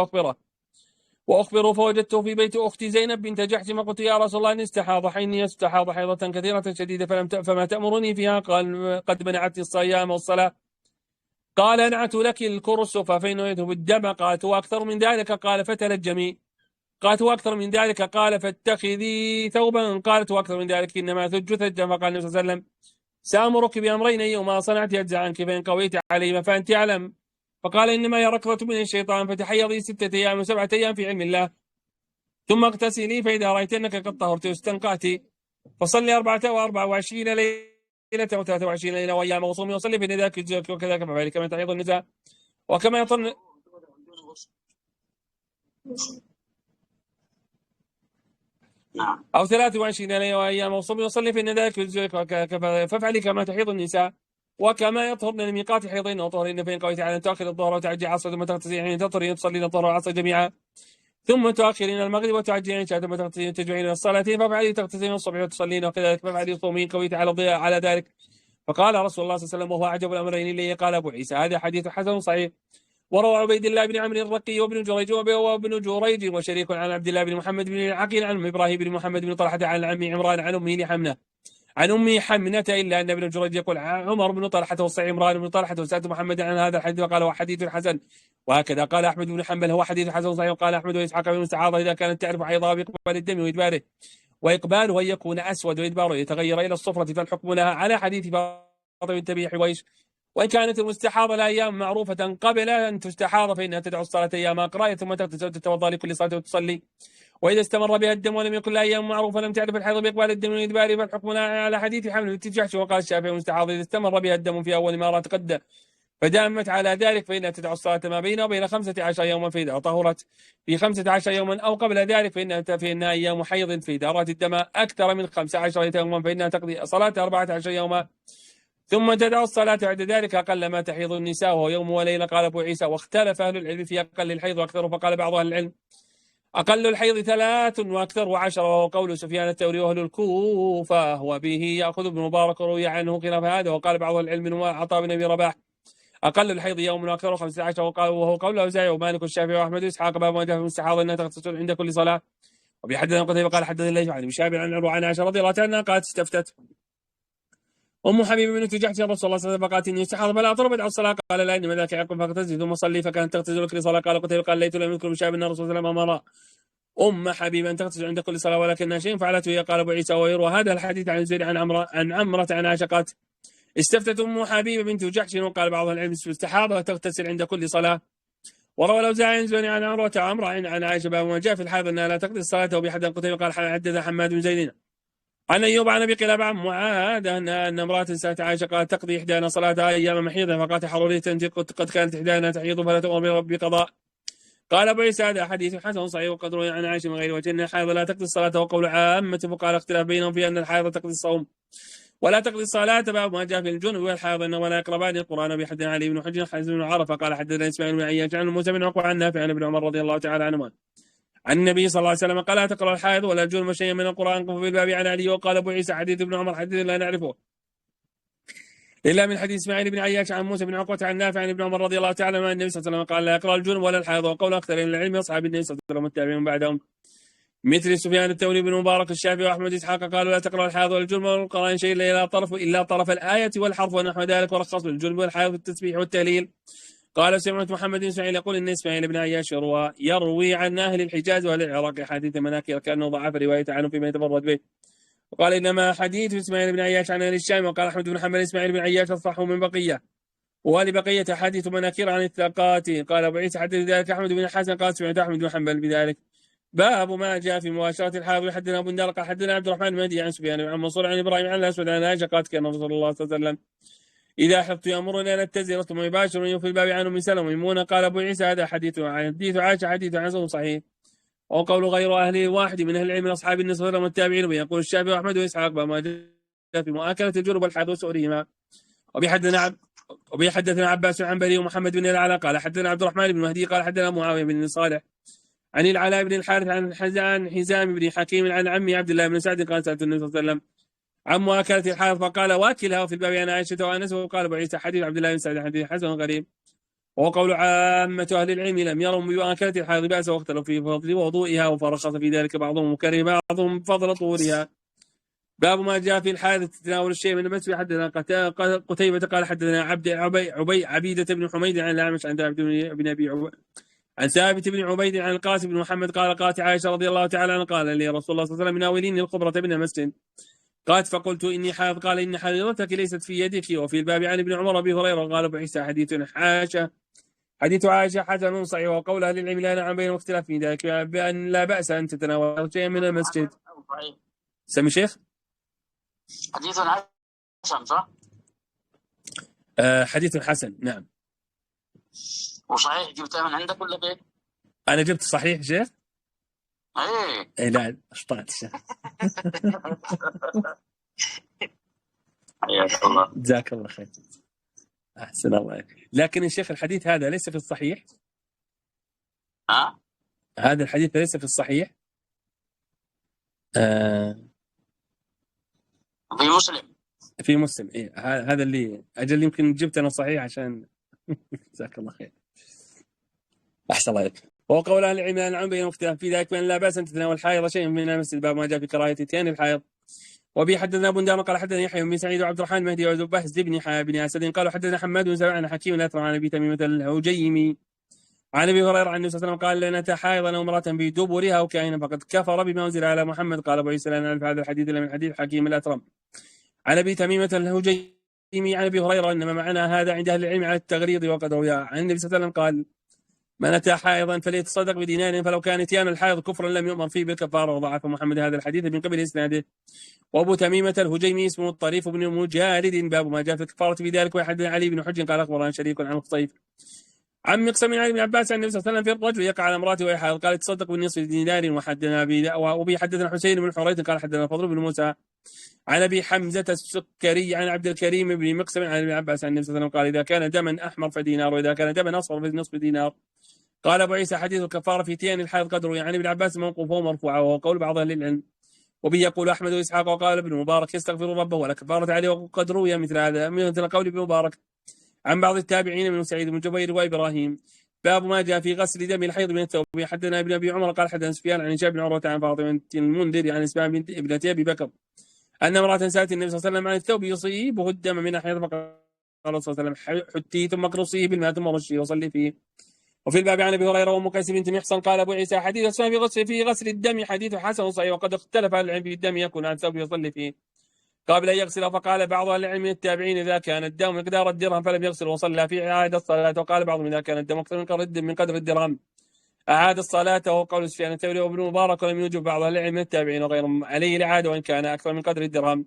وأخبره فوجدته في بيت أختي زينب بنت جحش فقلت يا رسول الله إني استحاض حيضة كثيرة شديدة فما تأمرني فيها؟ قال قد منعتني الصيام والصلاة. قال أنعت لك الكرس فإنه يذهب الدم. قالت وأكثر من ذلك؟ قال فتلجمي. قالت وأكثر من ذلك؟ قال فاتخذي ثوبا. قالت وأكثر من ذلك إنما ثلجا. فقال النبي صلى الله عليه وسلم سأمرك بأمرين أيهما صنعت يجزع عنك فإن قويت عليهما فأنت أعلم. فقال إنما هي ركضة من الشيطان فتحيضي 6 أيام و7 أيام في علم الله ثم اغتسلي فإذا رأيت أنك قد طهرت واستنقعت فصلي 24 ليلة و23 ليلة وأيام وصومي وصلي فإن ذاك يجزئك وكذاك فذلك من تحيض النساء وكما يطن. أو 23 ليلة وأيام وصومي وصلي فإن ذلك يجزئك فافعلي كما تحيض النساء وكما يطهرن لميقات حيضين وطهرين فإن قويت على أن تؤخر الظهر وتعجي عصر ثم تغتسلين حين تطهرين تصلين الظهر والعصر جميعا ثم تؤخرين المغرب وتعجين عشاء ثم تغتسلين تجمعين الصلاتين فافعلي تغتسلين الصبح وتصلين وكذلك فافعلي صومين قويت على ذلك. فقال رسول الله صلى الله عليه وسلم وهو أعجب الأمرين إليه. قال أبو عيسى هذا حديث حسن صحيح. وروى عبيد الله بن عمرو الرقي وابن جريج وشريك عن عبد الله بن محمد بن العقيل عن إبراهيم بن محمد بن طلحة عن عمي عمران عن أمه حمنة إلا أن ابن جريج يقول عمر بن طلحة وصي عمران بن طلحة وسألت محمد عن هذا الحديث وقال هو حديث حسن. وهكذا قال أحمد بن حنبل هو حديث حسن صحيح. وقال أحمد وإسحاق بن سعاضة إذا كانت تعرف حيضها بإقبال الدم وإدباره وإقباله أن يكون أسود وإدباره يتغير إلى الصفرة فالحكم لها على حديث فاطمة بنت أبي حويش وإن كانت المستحاضة الأيام معروفة قبل أن تستحاض فإنها تدعو الصلاة أيام قراءة ثم تغتسل وتتوضأ لكل صلاة وتصلي. وإذا استمر بها الدم ولم يكن لها أيام معروفة لم تعرف الحيض بإقبال الدم من إدباره فالحكم على حديث حمل بنت جحش. وقال الشافعي المستحاض إذا استمر بها الدم في أول ما تقدم فدامت على ذلك فإنها تدعو الصلاة ما بينها وبين 15 يوما فإذا طهرت في 15 يوما أو قبل ذلك فإنها أيام حيض فإذا أرادت الدم أكثر من 15 يوما فإنها تقضي صلاة 14 يوما ثم تدعو الصلاة بعد ذلك أقل ما تحيض النساء وهو يوم وليلة. قال أبو عيسى واختلف أهل العلم في أقل الحيض وأكثره فقال بعض أهل العلم أقل الحيض 3 وأكثره 10 وهو قول سفيان الثوري وأهل الكوفة وبه يأخذ ابن مبارك وروي عنه خلاف هذا. وقال بعض العلم عطاء بن أبي رباح أقل الحيض يوم وأكثره 15 وهو قول الأوزاعي ومالك والشافعي وأحمد وإسحاق باب ما جاء في المستحاضة أنها تغتسل عند كل صلاة. وبحدثنا قتيبة قال حدثنا الليث عن شابر عن عروة عن عائشة رضي الله عنها قالت استفتت أم حبيبة بنت جحش رسول الله صلى الله عليه وسلم فقالت إني استحاض فلا أطلب على الصلاة قال لا إنما ذاك عقب فاغتسل ثم صلي فكانت تغتسل كل صلاة. قال قتيبة قال ليت لم يذكر بشاب أن الرسول صلى الله عليه وسلم أمر أم حبيبة أن تغتسل عند كل صلاة ولكنها شيء فعلته هي. قال أبو عيسى ويروى هذا الحديث عن زيد عن عمرة عن عائشة قالت استفتت أم حبيبة بنت جحش وقال بعض العلم استحاضة وتغتسل عند كل صلاة. وروى الأوزاعي عن زوني عن عروة عمرة عن عائشة باب ما جاء في الحائض أنها لا تقضي الصلاة. وبحد قتيبة قال حدث حماد بن زيد عن أيوب عن أبي قلابة عن معاذ أن امرأة سألت عائشة قالت تقضي إحدانا صلاتها أيام محيضة فقالت حرورية قد كانت إحدانا تحيض فلا تؤمر بقضاء. قال أبو عيسى هذا حديث حسن صحيح وقد روي عن عائشة من غير وجه أن الحائض لا تقضي الصلاة وقول عامة فقال اختلاف بينهم في أن الحائض تقضي الصوم ولا تقضي الصلاة. باب ما جاء في الجنب والحائض أنه ولا يقربان القرآن. بحدثنا علي بن حجر حدث بن عرفة قال حدثنا إسماعيل بن عياش عن موسى بن عقبة عن نافع عن ابن عمر رضي الله تعالى عنهما عن النبي صلى الله عليه وسلم قال لا تقرأ الحائض ولا الجنب شيئا من القرآن قف في الباب عن علي. وقال أبو عيسى حديث ابن عمر حديث لا نعرفه إلا من حديث إسماعيل بن عياش عن موسى بن عقبة عن نافع عن ابن عمر رضي الله تعالى عنه النبي صلى الله عليه وسلم قال لا يقرأ الجنب ولا الحائض. وقول أكثر من العلم أصحاب النبي صلى الله عليه وسلم والتابعين بعدهم مثل سفيان الثوري بن مبارك الشافعي وأحمد إسحاق قالوا لا تقرأ الحائض والجنب والقرآن شيء إلا طرف الآية والحرف ونحو ذلك ورخص بالجنب والحائض بالتسبيح والتهليل. قال سمعت محمد بن إسماعيل يقول إن إسماعيل بن عياش يروي عن أهل الحجاز وأهل العراق حديث مناكير كأنه ضعف رواية عنه فيما يتفرد به. وقال إنما حديث إسماعيل بن عياش عن أهل الشام. وقال أحمد بن حنبل إسماعيل بن عياش أصح من بقية ولبقية حديث مناكير عن الثقات. قال أبو عيسى حدث ذلك أحمد بن الحسن قال سمعت أحمد بن حنبل بذلك. باب ما جاء في مباشرة الحائض. حدثنا أبو الدار قال حدثنا عبد الرحمن المهدي عن سفيان عن منصور عن إبراهيم عن الأسود عن عائشة قالت كان رسول الله صلى الله عليه وسلم إذا حفظت يأمرني أن أتزر ثم يباشر في الباب عنه من سلم وميمونة. قال أبو عيسى هذا حديث عائشة حديث حسن صحيح وقول غير أهل واحد من أهل العلم أصحاب النصر والتابعين ويقول الشافعي وأحمد وإسحاق بما جاء في مؤاكلة الجنب والحيض وسؤرهما. وبيحدثنا عباس عن بري ومحمد بن العلاء قال حدثنا عبد الرحمن بن مهدي قال حدثنا معاوية بن صالح عن العلاء بن الحارث عن حزام بن حكيم عن عمي عبد الله بن سعد قال سألت النبي صلى الله عليه وسلم عن مؤاكلة الحائض فقال واكلها. وفي الباب عن عائشة وأنس. وقال أبو عيسى حديث عبد الله بن سعد حديث حسن غريب وهو قول عامة أهل العلم لم يروا بمؤاكلة الحائض بأس واختلفوا في فضل وضوئها فرخص في ذلك بعضهم وكره بعضهم فضل طولها. باب ما جاء في الحائض تتناول الشيء من المس. حدثنا قتيبة قال حدثنا عبيدة بن حميد عن الأعمش عن ثابت بن أبي عن ثابت بن عبيد عن القاسم بن محمد قال قالت عائشة رضي الله تعالى عنها قال لي رسول الله صلى الله عليه وسلم ناوليني القبرة من المسجد قالت فقلت إني حائض قال إن حائضتك ليست في يدك. وفي الباب عن ابن عمر أبي هريرة قال أبو عيسى حديث عائشة حسن صحيح وقول أهل العلم لا نعم بين الاختلاف في ذلك بأن لا بأس أن تتناول شيئا من المسجد. سمي شيخ حديث حسن صح؟ حديث حسن نعم. وصحيح جبتها من عندك ولا غير؟ أنا جبت صحيح شيخ؟ إيه لا أشطأت شيخ. حياك الله. جزاك الله خير. أحسن الله عليك. لكن يا شيخ الحديث هذا ليس في الصحيح. هذا الحديث ليس في الصحيح. في مسلم. في مسلم إيه هذا اللي أجل يمكن جبت أنا صحيح عشان جزاك الله خير. أحسن الله عليك. وقول أهل العلم أن بين اختلاف في ذلك بأن لا بأس أن تتناول الحائض شيء من المسجد باب ما جاء في كراهية إتيان الحائض. وبه حدثنا أبو داود قال حدثنا يحيى بن سعيد وعبد الرحمن المهدي وزبهز بن أسد قالوا حدثنا حماد بن سلمة عن حكيم الأثرم عن أبي تميمة الهجيمي عن أبي هريرة عن النبي صلى الله عليه وسلم قال لنا تحائض أو امرأة بدبرها أو كائنا فقد كفر بما أنزل على محمد. قال أبو عيسى لا نعرف هذا الحديث إلا من حديث حكيم الأثرم عن أبي تميمة الهجيمي عن ابي هريره انما معنى هذا عند اهل العلم على التغليظ وقد روي عن النبي صلى الله عليه وسلم قال: من اتى حائضا فليتصدق بدينار، فلو كان اتيان الحائض كفرا لم يؤمر فيه بالكفاره. وضعف محمد هذا الحديث من قبل اسناده. وابو تميمه الهجيمي اسمه الطريف بن مجالد. باب ما جاء في الكفاره في ذلك. وحدثنا علي بن حجر قال اخبرنا شريك عن الخصيف عن مقسم عن ابن عباس عن النبي صلى الله عليه وسلم في الرجل يقع على امراته وهي حائض قال: تصدق بالنصف دينار. وبه حدثنا حسين بن حريث قال حدثنا فضل بن موسى عن ابي حمزه السكري عن عبد الكريم بن مقسم عن ابن عباس عن النبي صلى الله عليه وسلم قال: اذا كان دما احمر فدينار، واذا كان دما اصفر فنصف دينار. قال ابو عيسى: حديث الكفاره في تيان الحائض قدره يعني ابن عباس موقوفه مرفوعه، وهو قول بعض اهل العلم. وبه يقول احمد واسحاق وقال ابن مبارك: يستغفر ربه ولا كفاره عليه. وقد روي مثل هذا مثل قول ابن مبارك عن بعض التابعين من سعيد بن جبير وابراهيم. باب ما جاء في غسل دم الحيض من الثوب. حدثنا ابن ابي عمر قال حدثنا سفيان عن هشام بن عروه عن فاطمه المنذر عن اسماء بنت ابنه ابي بكر ان امراه سالت النبي صلى الله عليه وسلم عن الثوب يصيبه الدم من الحيض، فقال صلى الله عليه وسلم: حتي ثم اقرصيه بالماء ثم رشيه وصلي فيه. وفي الباب عن ابي هريره وام قيس بنت محصن قال ابو عيسى: حديث اسماء في غسل الدم حديث حسن صحيح، وقد اختلف اهل العلم في الدم يكون عن ثوب يصلي فيه قبل ان يغسله. فقال بعض اهل العلم من التابعين: اذا كان الدم مقدار الدرهم فلم يغسل وصلى في اعاده الصلاه. وقال بعضهم: اذا كان الدم اكثر من قدر الدرهم اعاد الصلاه. وهو قول سفيان الثوري وابن مبارك، ولم يوجب بعض اهل العلم من التابعين وغيرهم عليه الاعاده وان كان اكثر من قدر الدرهم.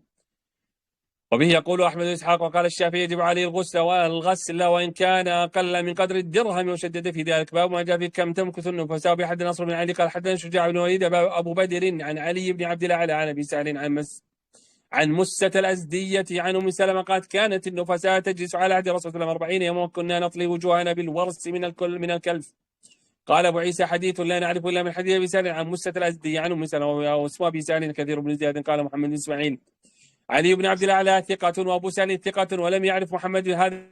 وبه يقول احمد واسحاق وقال الشافعي: يجب عليه الغسل وان كان اقل من قدر الدرهم، وشدد في ذلك. باب ما جاء في كم تمكث النفساء. بحد نصر بن علي قال حدثنا شجاع بن وليد ابو بدر عن علي بن عبد الاعلى عن ابي سهل عن مسة الأزدية عن أم سلمة قالت: كانت النفساء تجلس على عهد رسول الله 40 يوما وكنا نطلي وجوهنا بالورس من الكلف. قال أبو عيسى: حديث لا نعرف إلا من حديث أبي سهل عن مسة الأزدية عن أم سلمة واسمه أبي سهل كثير بن زياد. قال محمد بن إسماعيل: علي بن عبد الأعلى ثقة وأبو سهل ثقة، ولم يعرف محمد هذا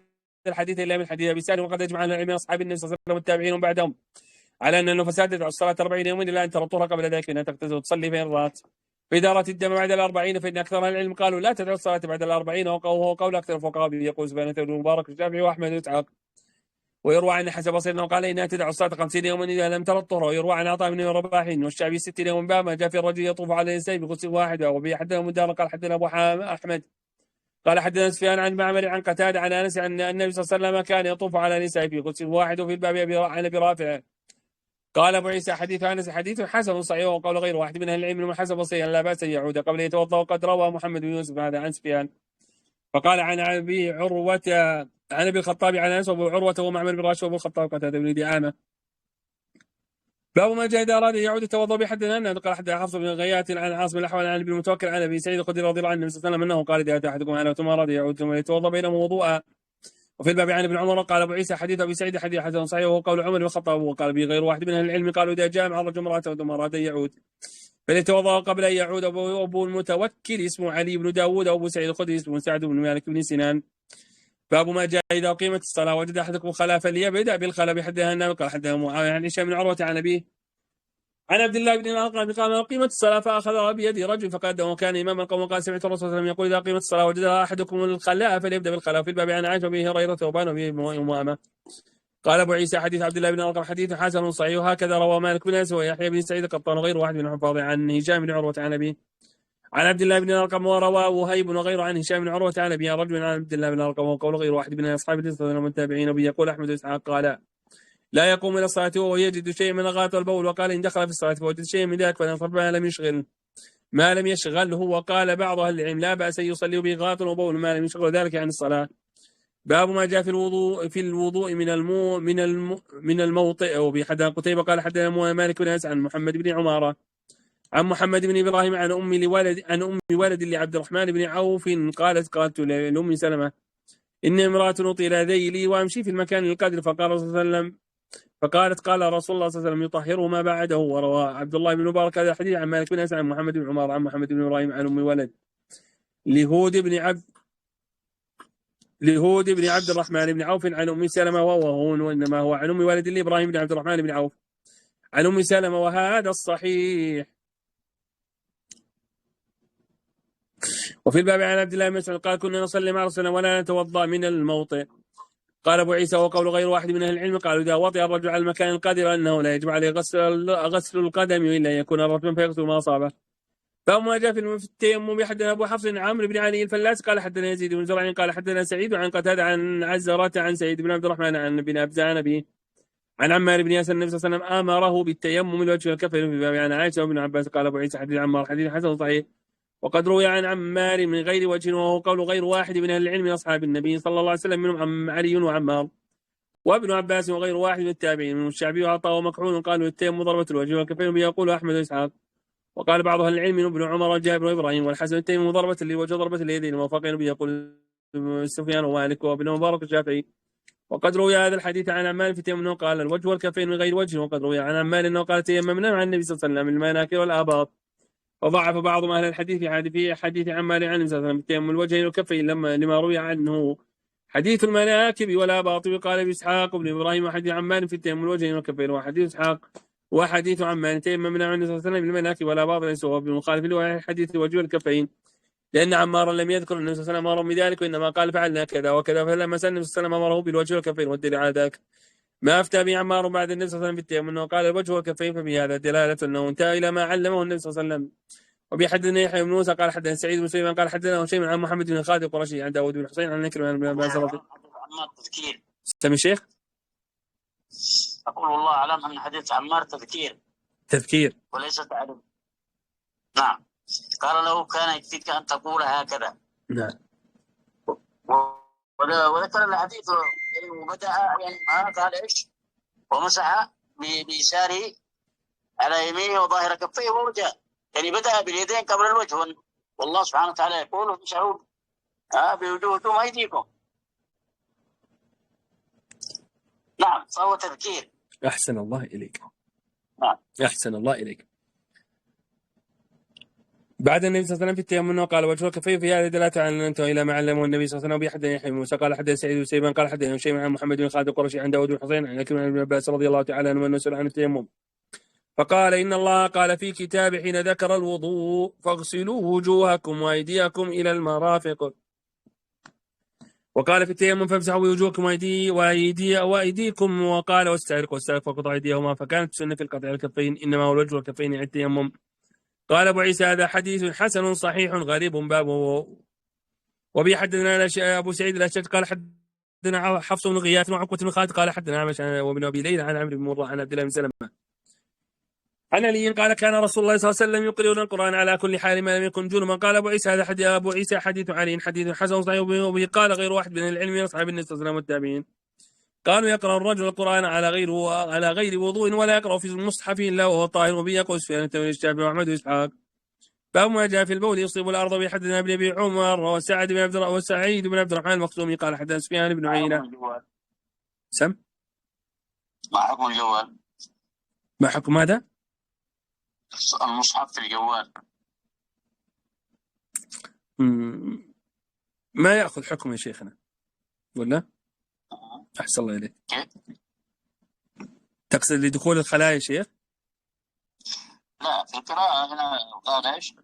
الحديث إلا من حديث أبي سهل. وقد أجمع على العلم أصحاب النبي صلى الله عليه وسلم والتابعين بعدهم على أن النفساء تدعو الصلاة 40 يوما إلا أن ترى الطهر قبل ذلك أنها تغتسل وتصلي فإن رأت فإذا رأت الدم بعد 40 فإن أكثر العلم قالوا لا تدعو الصلاة بعد 40، وهو قول أكثر الفقهاء به. يقول سفيان بن مبارك الشافعي وأحمد وإسحاق. ويروى عن حسن بصري أنه قال: إنها تدعو الصلاة 50 يوما إذا لم ترى الطهر. ويروى عن عطاء بن رباح والشعبي 60 يوما. باب ما جاء في الرجل يطوف على الإنسان بغسل واحد. وبه حدثنا مدار قال حدثنا أبو أحمد قال حدثنا سفيان عن معمر عن قتادة عن أنس أن النبي صلى الله عليه وسلم كان يطوف على النساء في غسل واحد. وفي الباب عن أبي رافع قال ابو عيسى: حديث انس حديث حسن صحيح، وقال غير واحد من اهل العلم من حسب صحيح لا باس ان يعود قبل ان يتوضا. وقد روى محمد بن يوسف هذا عن سفيان. فقال عن ابي عروه عن ابي الخطاب عن انس وابو عروه ومعمر بن راشد وابو الخطاب قتاده بن دعامه. باب ما جاء اذا اراد ان يعود التوضا بحدثنا انه قال حدثنا حفص بن غياث عن عاصم الاحوال عن ابن المتوكل عن ابي سعيد الخدري رضي الله عنه صلى الله عليه وسلم انه قال: اذا اتى احدكم على ثم اراد يعود ثم يتوضا بينهما وضوءا. وفي الباب عن ابن عمر قال ابو عيسى: حديث ابي سعيد حديث حسن صحيح، وهو قول عمر بن الخطاب. وقال به غير واحد من اهل العلم قالوا: اذا جاء مع الرجل امراته ثم اراد ان يعود فليتوضا قبل ان يعود. ابو المتوكل اسمه علي بن داود، وابو سعيد الخدري اسمه سعد بن مالك بن سنان. باب ما جاء اذا اقيمت الصلاه وجد احدكم خلا فليبدا بالخلا. بحدثنا النبي قال حدثنا معاويه عن هشام بن عروه عن ابيه عن عبد الله بن الارقم قال: اقيمت الصلاه فاخذها بيد رجل فقدم وكان امام القوم وقال: سمعت الرسول صلى الله عليه وسلم يقول: اذا اقيمت الصلاه وجد احدكم الخلاء فليبدا بالخلاء. في الباب عن عائشه وبه هريره وبان وبه امامه. قال ابو عيسى: حديث عبد الله بن الارقم حديث حسن صحيح، وهكذا روى مالك بن انس ويحيى بن سعيد القطان وغير واحد من الحفاظ عن هشام بن عروه عن ابيه عن عبد الله بن الارقم. وروى وهيب وغيره عن هشام بن عروه عن ابيه رجل عن عبد الله بن الارقم، وقول غير واحد من اصحاب الحديث والتابعين. وبه يقول احمد واسحاق قال: لا يقوم الى الصلاه وهو يجد شيء من الغائط والبول. وقال: ان دخل في الصلاه فوجد شيء من ذلك فلينصرف ما لم يشغله. وقال بعض اهل العلم: لا باس ان يصلي به غائط وبول ما لم يشغل ذلك عن الصلاه. باب ما جاء في الوضوء من الموطئ. وبحدثنا قتيبة قال حدثنا مالك بن انس عن محمد بن عمارة عن محمد بن ابراهيم عن ام ولد لعبد الرحمن بن عوف قالت لام سلمة: اني امرأة اطيل ذيلي وامشي في المكان القدر. فقال صلى الله عليه وسلم فقالت: قال رسول الله صلى الله عليه وسلم: يطهره ما بعده. وروى عبد الله بن مبارك هذا الحديث عن مالك بن انس عن محمد بن عمارة عن محمد بن ابراهيم عن ام ولد لهود بن عبد الرحمن بن عوف عن ام سلمة وهو هون، وانما هو عن ام ولد لابراهيم بن عبد الرحمن بن عوف عن ام سلمة، وهذا الصحيح. وفي الباب عن عبد الله بن مسعود قال: كنا نصلي مع رسول الله ولا نتوضا من الموطئ. قال ابو عيسى: وقول غير واحد من اهل العلم قالوا: اذا وطئ الرجل على المكان القادر انه لا يجب عليه غسل القدم الا ان يكون رطبا فيغسل ما اصابه. باب ما جاء في التيمم. حدثنا ابو حفص عن عمرو بن علي الفلاس قال حدثنا يزيد بن زرع قال حدثنا سعيد عن قتاده عن عزرة عن سعيد بن عبد الرحمن عن بن ابزان به عن عمار بن ياسر النبي صلى الله عليه وسلم امره بالتيمم الوجه والكفين في باب عن عائشه وابن عباس قال ابو عيسى حديث عمار حديث حسن صحيح. وقد روي عن عمار من غير وجه وهو قول غير واحد من اهل العلم من اصحاب النبي صلى الله عليه وسلم منهم علي وعمار وابن عباس وغير واحد من التابعين من الشعبي وعطاء ومكحول قالوا التيمم ضربة الوجه والكفين به يقول احمد واسحاق. وقال بعض اهل العلم من ابن عمر وجابر وابراهيم والحسن التيمم ضربة للوجه ضربة اليدين موافقين به يقول سفيان ومالك وابن مبارك الشافعي. وقد روي هذا الحديث عن عمار في التيمم انه قال الوجه والكفين من غير وجه. وقد روي عن عمار انه قال تيممنا مع النبي صلى الله عليه وسلم المناكر والاباط. وضعف بعض اهل الحديث في حديث عمار عن النبي صلى الله عليه وسلم تيمم الوجهين والكفين لما روي عنه حديث المناكب والاباط. وقال ابن اسحاق وابن ابراهيم وحديث عمار في التيمم الوجهين والكفين وحديث اسحاق وحديث عمار تيممنا عن النبي صلى الله عليه وسلم المناكب والاباط ليس هو بالمخالف له حديث الوجه والكفين لأن عمارا لم يذكر النبي صلى الله عليه وسلم أمره بذلك وإنما قال فعلنا كذا وكذا. فلما سأل النبي صلى الله عليه وسلم أمره بالوجه والكفين والدليل على ذلك ما أفتى به عمار بعد النبي صلى الله عليه وسلم بالتيمم أنه قال الوجه والكفين فبهذا دلالة أنه انتهى إلى ما علمه النبي صلى الله عليه وسلم. وبحدثنا يحيى بن موسى قال حدثنا سعيد بن سليمان قال حدثنا هشيم عن محمد بن خالد القرشي عن داوود بن حسين عن نكر بن عباس رضي عمار تذكير. سمي الشيخ. أقول والله أعلم أن حديث عمار تذكير وليس تعليم. نعم. قال له كان يكفيك أن تقول هكذا. نعم. وذكر الحديث وبدأ يعني قال إيش ومسح بيساره على يمينه وظاهر كفيه ووجهه يعني بدأ باليدين قبل الوجه. والله سبحانه وتعالى يقول امسحوا بوجوهكم وأيديكم. نعم فهو تذكير. أحسن الله إليك. نعم. أحسن الله إليك. بعد النبي صلى الله عليه وسلم في التيمم قال وجهه كفيه في هذا دلاله على ان انتهى الى ما علمه النبي صلى الله عليه وسلم بحدثنا يحيى بن موسى قال حدثنا سعيد بن سليمان قال حدثنا هشيم عن محمد بن خالد القرشي عن داوود بن حسين عن نكر بن عباس رضي الله تعالى عنه انه سئل عن التيمم فقال ان الله قال في كتابه حين ذكر الوضوء فاغسلوا وجوهكم وايديكم الى المرافق. وقال في التيمم فامسحوا بوجوهكم وايديكم وقال واستعرقوا فقطع ايديهما فكانت السنه في القطع الكفين انما هو الوجه والكفين عند التيمم. قال أبو عيسى هذا حديث حسن صحيح غريب بابه. وبي حدثنا أبو سعيد الأشج قال حدثنا حفص بن غياث وعقبة بن خالد قال حدثنا عمش وابن أبي ليلى عن عمرو بن مرة عن عبد الله بن سلمة عن علي قال كان رسول الله صلى الله عليه وسلم يقرئنا القرآن على كل حال ما لم يكن جنبا. قال أبو عيسى هذا أبو عيسى حديث علي حديث حسن صحيح. وبه قال غير واحد من العلم من أصحاب النبي صلى الله عليه وسلم والتابعين قالوا يقرأ الرجل القرآن على غير وضوء ولا يقرأ في المصحف إلا وهو طاهر. وبه يقول سفيان الثوري الشافعي وأحمد وإسحاق باب ما جاء في البول يصيب الارض. بحدثنا ابن ابي عمر وسعيد بن عبد الرحمن المخزومي قال حدثنا سفيان بن عيينة. سم ما حكم الجوال؟ ما حكم هذا؟ المصحف في الجوال ما ياخذ حكم يا شيخنا ولا؟ احسن الله اليك. تقصد لدخول الخلايا يا شيخ؟ لا في القراءة هنا قال ايش؟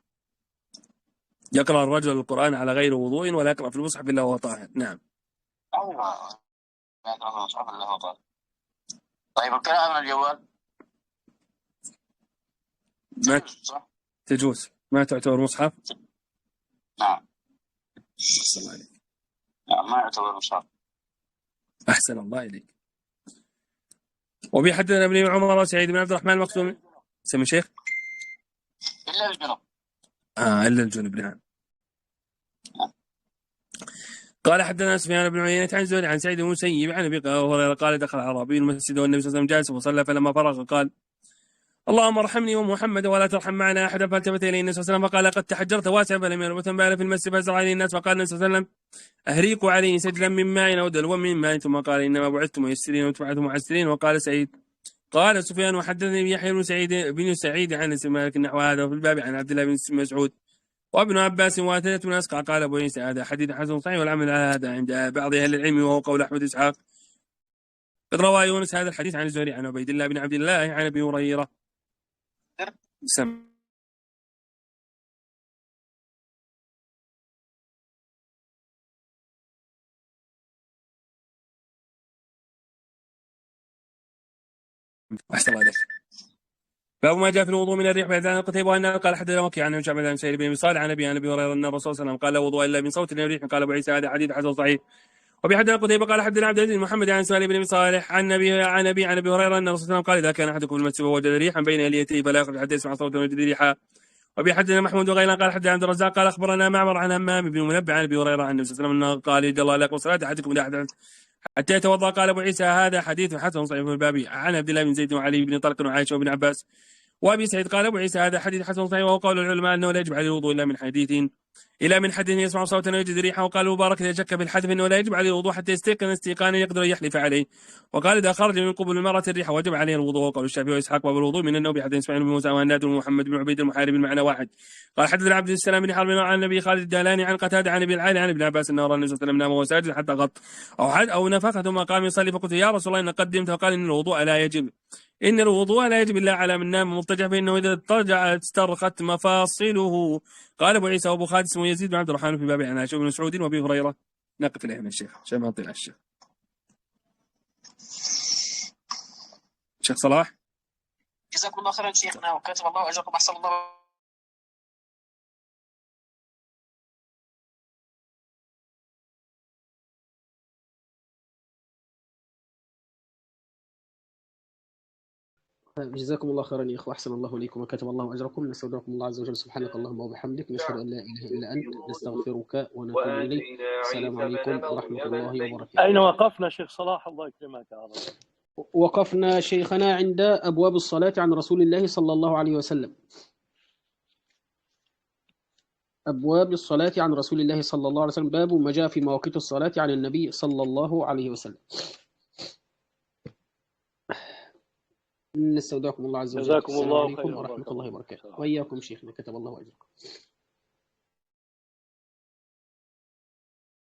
يقرأ الرجل القرآن على غير وضوء ولا يقرأ في المصحف إلا وهو طاهر. نعم. أيوة لا يقرأ في المصحف إلا وهو طاهر. طيب القراءة من الجوال؟ ما تجوز ما تعتبر مصحف؟ نعم. أحسن الله إليك. نعم ما يعتبر مصحف. أحسن الله إليك. وبيحدثنا ابن عمر وسعيد بن عبد الرحمن المخزومي. سمي شيخ؟ إلا الجنوب. إلا الجنوب. نعم. قال حدثنا سفيان بن عيينة عن زهري عن سعيد بن المسيب عن ابي هريرة قال دخل اعرابي المسجد والنبي صلى الله عليه وسلم جالس وصلى فلما فرغ قال اللهم ارحمني ومحمد ولا ترحم معنا احدا. فالتفت اليه النبي صلى الله عليه وسلم فقال قد تحجرت واسعا فلم يربط بال في المسجد فازرع عليه الناس. فقال النبي صلى الله عليه وسلم اهريقوا عليه سجلا من ماء او دلوا من ماء. ثم قال انما بعثتم ميسرين وتبعثم معسرين. وقال سعيد قال سفيان وحدثني يحيى بن سعيد عن مالك نحو هذا وفي الباب عن عبد الله بن مسعود وابن عباس وثلاثة من أسقع. قال أبو عيسى هذا حديث حسن صحيح والعمل على هذا عند بعض أهل العلم وهو قول أحمد إسحاق. قد روى يونس هذا الحديث عن الزهري عن عبيد الله بن عبد الله عن أبي هريرة. سم أحسن الله عليك. باب ما جاء في الوضوء من الريح بعد عن قتيبة وأن قال حدثنا وكيع عن شعبة عن سعيد بن صالح عن أبي هريرة أن الرسول صلى الله عليه وسلم قال لا وضوء إلا من صوت الريح. قال أبو عيسى هذا حديث حسن صحيح. وفي حدثنا قتيبة قال حدثنا عبد العزيز محمد عن سالم بن صالح عن أبي هريرة أن الرسول صلى الله عليه وسلم قال إذا كان أحدكم في المسجد ووجد ريحا بين يديه فلا يخرج حتى يسمع صوتا ويجد ريحا. وفي حدثنا محمود وغيلان قال حدثنا عبد الرزاق قال أخبرنا معمر عن همام بن منبه عن أبي هريرة عن النبي صلى الله عليه وسلم قال يد الله لك وصلاة أحدكم إذا أحدث حتى يتوضا. قال ابو عيسى هذا حديث حسن صحيح في الباب عن عبد الله بن زيد وعلي بن طلق وعائشه وابن عباس وابي سعيد. قال ابو عيسى هذا حديث حسن صحيح وهو قول العلماء انه لا يجب عليه الوضوء الا من حديث يسمع صوتا ويجد ريحه. وقال المبارك اذا شك في الحدث انه لا يجب عليه الوضوء حتى يستيقن استيقانا يقدر ان يحلف عليه. وقال اذا خرج من قبل المراه الريحه وجب عليه الوضوء. وقال الشافعي واسحاق باب الوضوء من النوم بحديث اسماعيل بن موسى وهناد ومحمد بن عبيد المحارب المعنى واحد. قال حدثنا عبد السلام بن حرب عن النبي خالد الدالاني عن قتاده عن ابي العالي عن ابن عباس انه راى النبي صلى الله عليه وسلم نام وهو ساجد حتى غط او نفخ ثم قام يصلي. فقلت يا رسول الله ان قدمت. فقال ان الوضوء لا يجب الا على من نام مضطجع فانه اذا اضطجع استرخت مفاصله. قال ابو عيسى وابو خالد اسمه يزيد بن عبد الرحمن في باب عن عائشه بن مسعود وابي هريره. نقف اليه من الشيخ عشان ما نطيل على الشيخ. شيخ صلاح جزاكم الله خيرا شيخنا وكتب الله اجركم احسن الله. جزاكم الله خيرا يا اخوه، احسن الله اليكم وكتب الله اجركم. نستودعكم الله عز وجل. سبحانك اللهم وبحمدك نشهد ان لا اله الا انت نستغفرك ونتوب اليك. السلام عليكم ورحمه الله وبركاته. اين وقفنا شيخ صلاح الله يكرمك يا رب؟ وقفنا شيخنا عند ابواب الصلاه عن رسول الله صلى الله عليه وسلم. ابواب الصلاه عن رسول الله صلى الله عليه وسلم. باب ما جاء في مواقيت الصلاه عن النبي صلى الله عليه وسلم. نستودعكم الله عز وجل. جزاكم الله السلام عليكم خيرا. ورحمة الله وبركاته. وإياكم شيخنا كتب الله أجركم.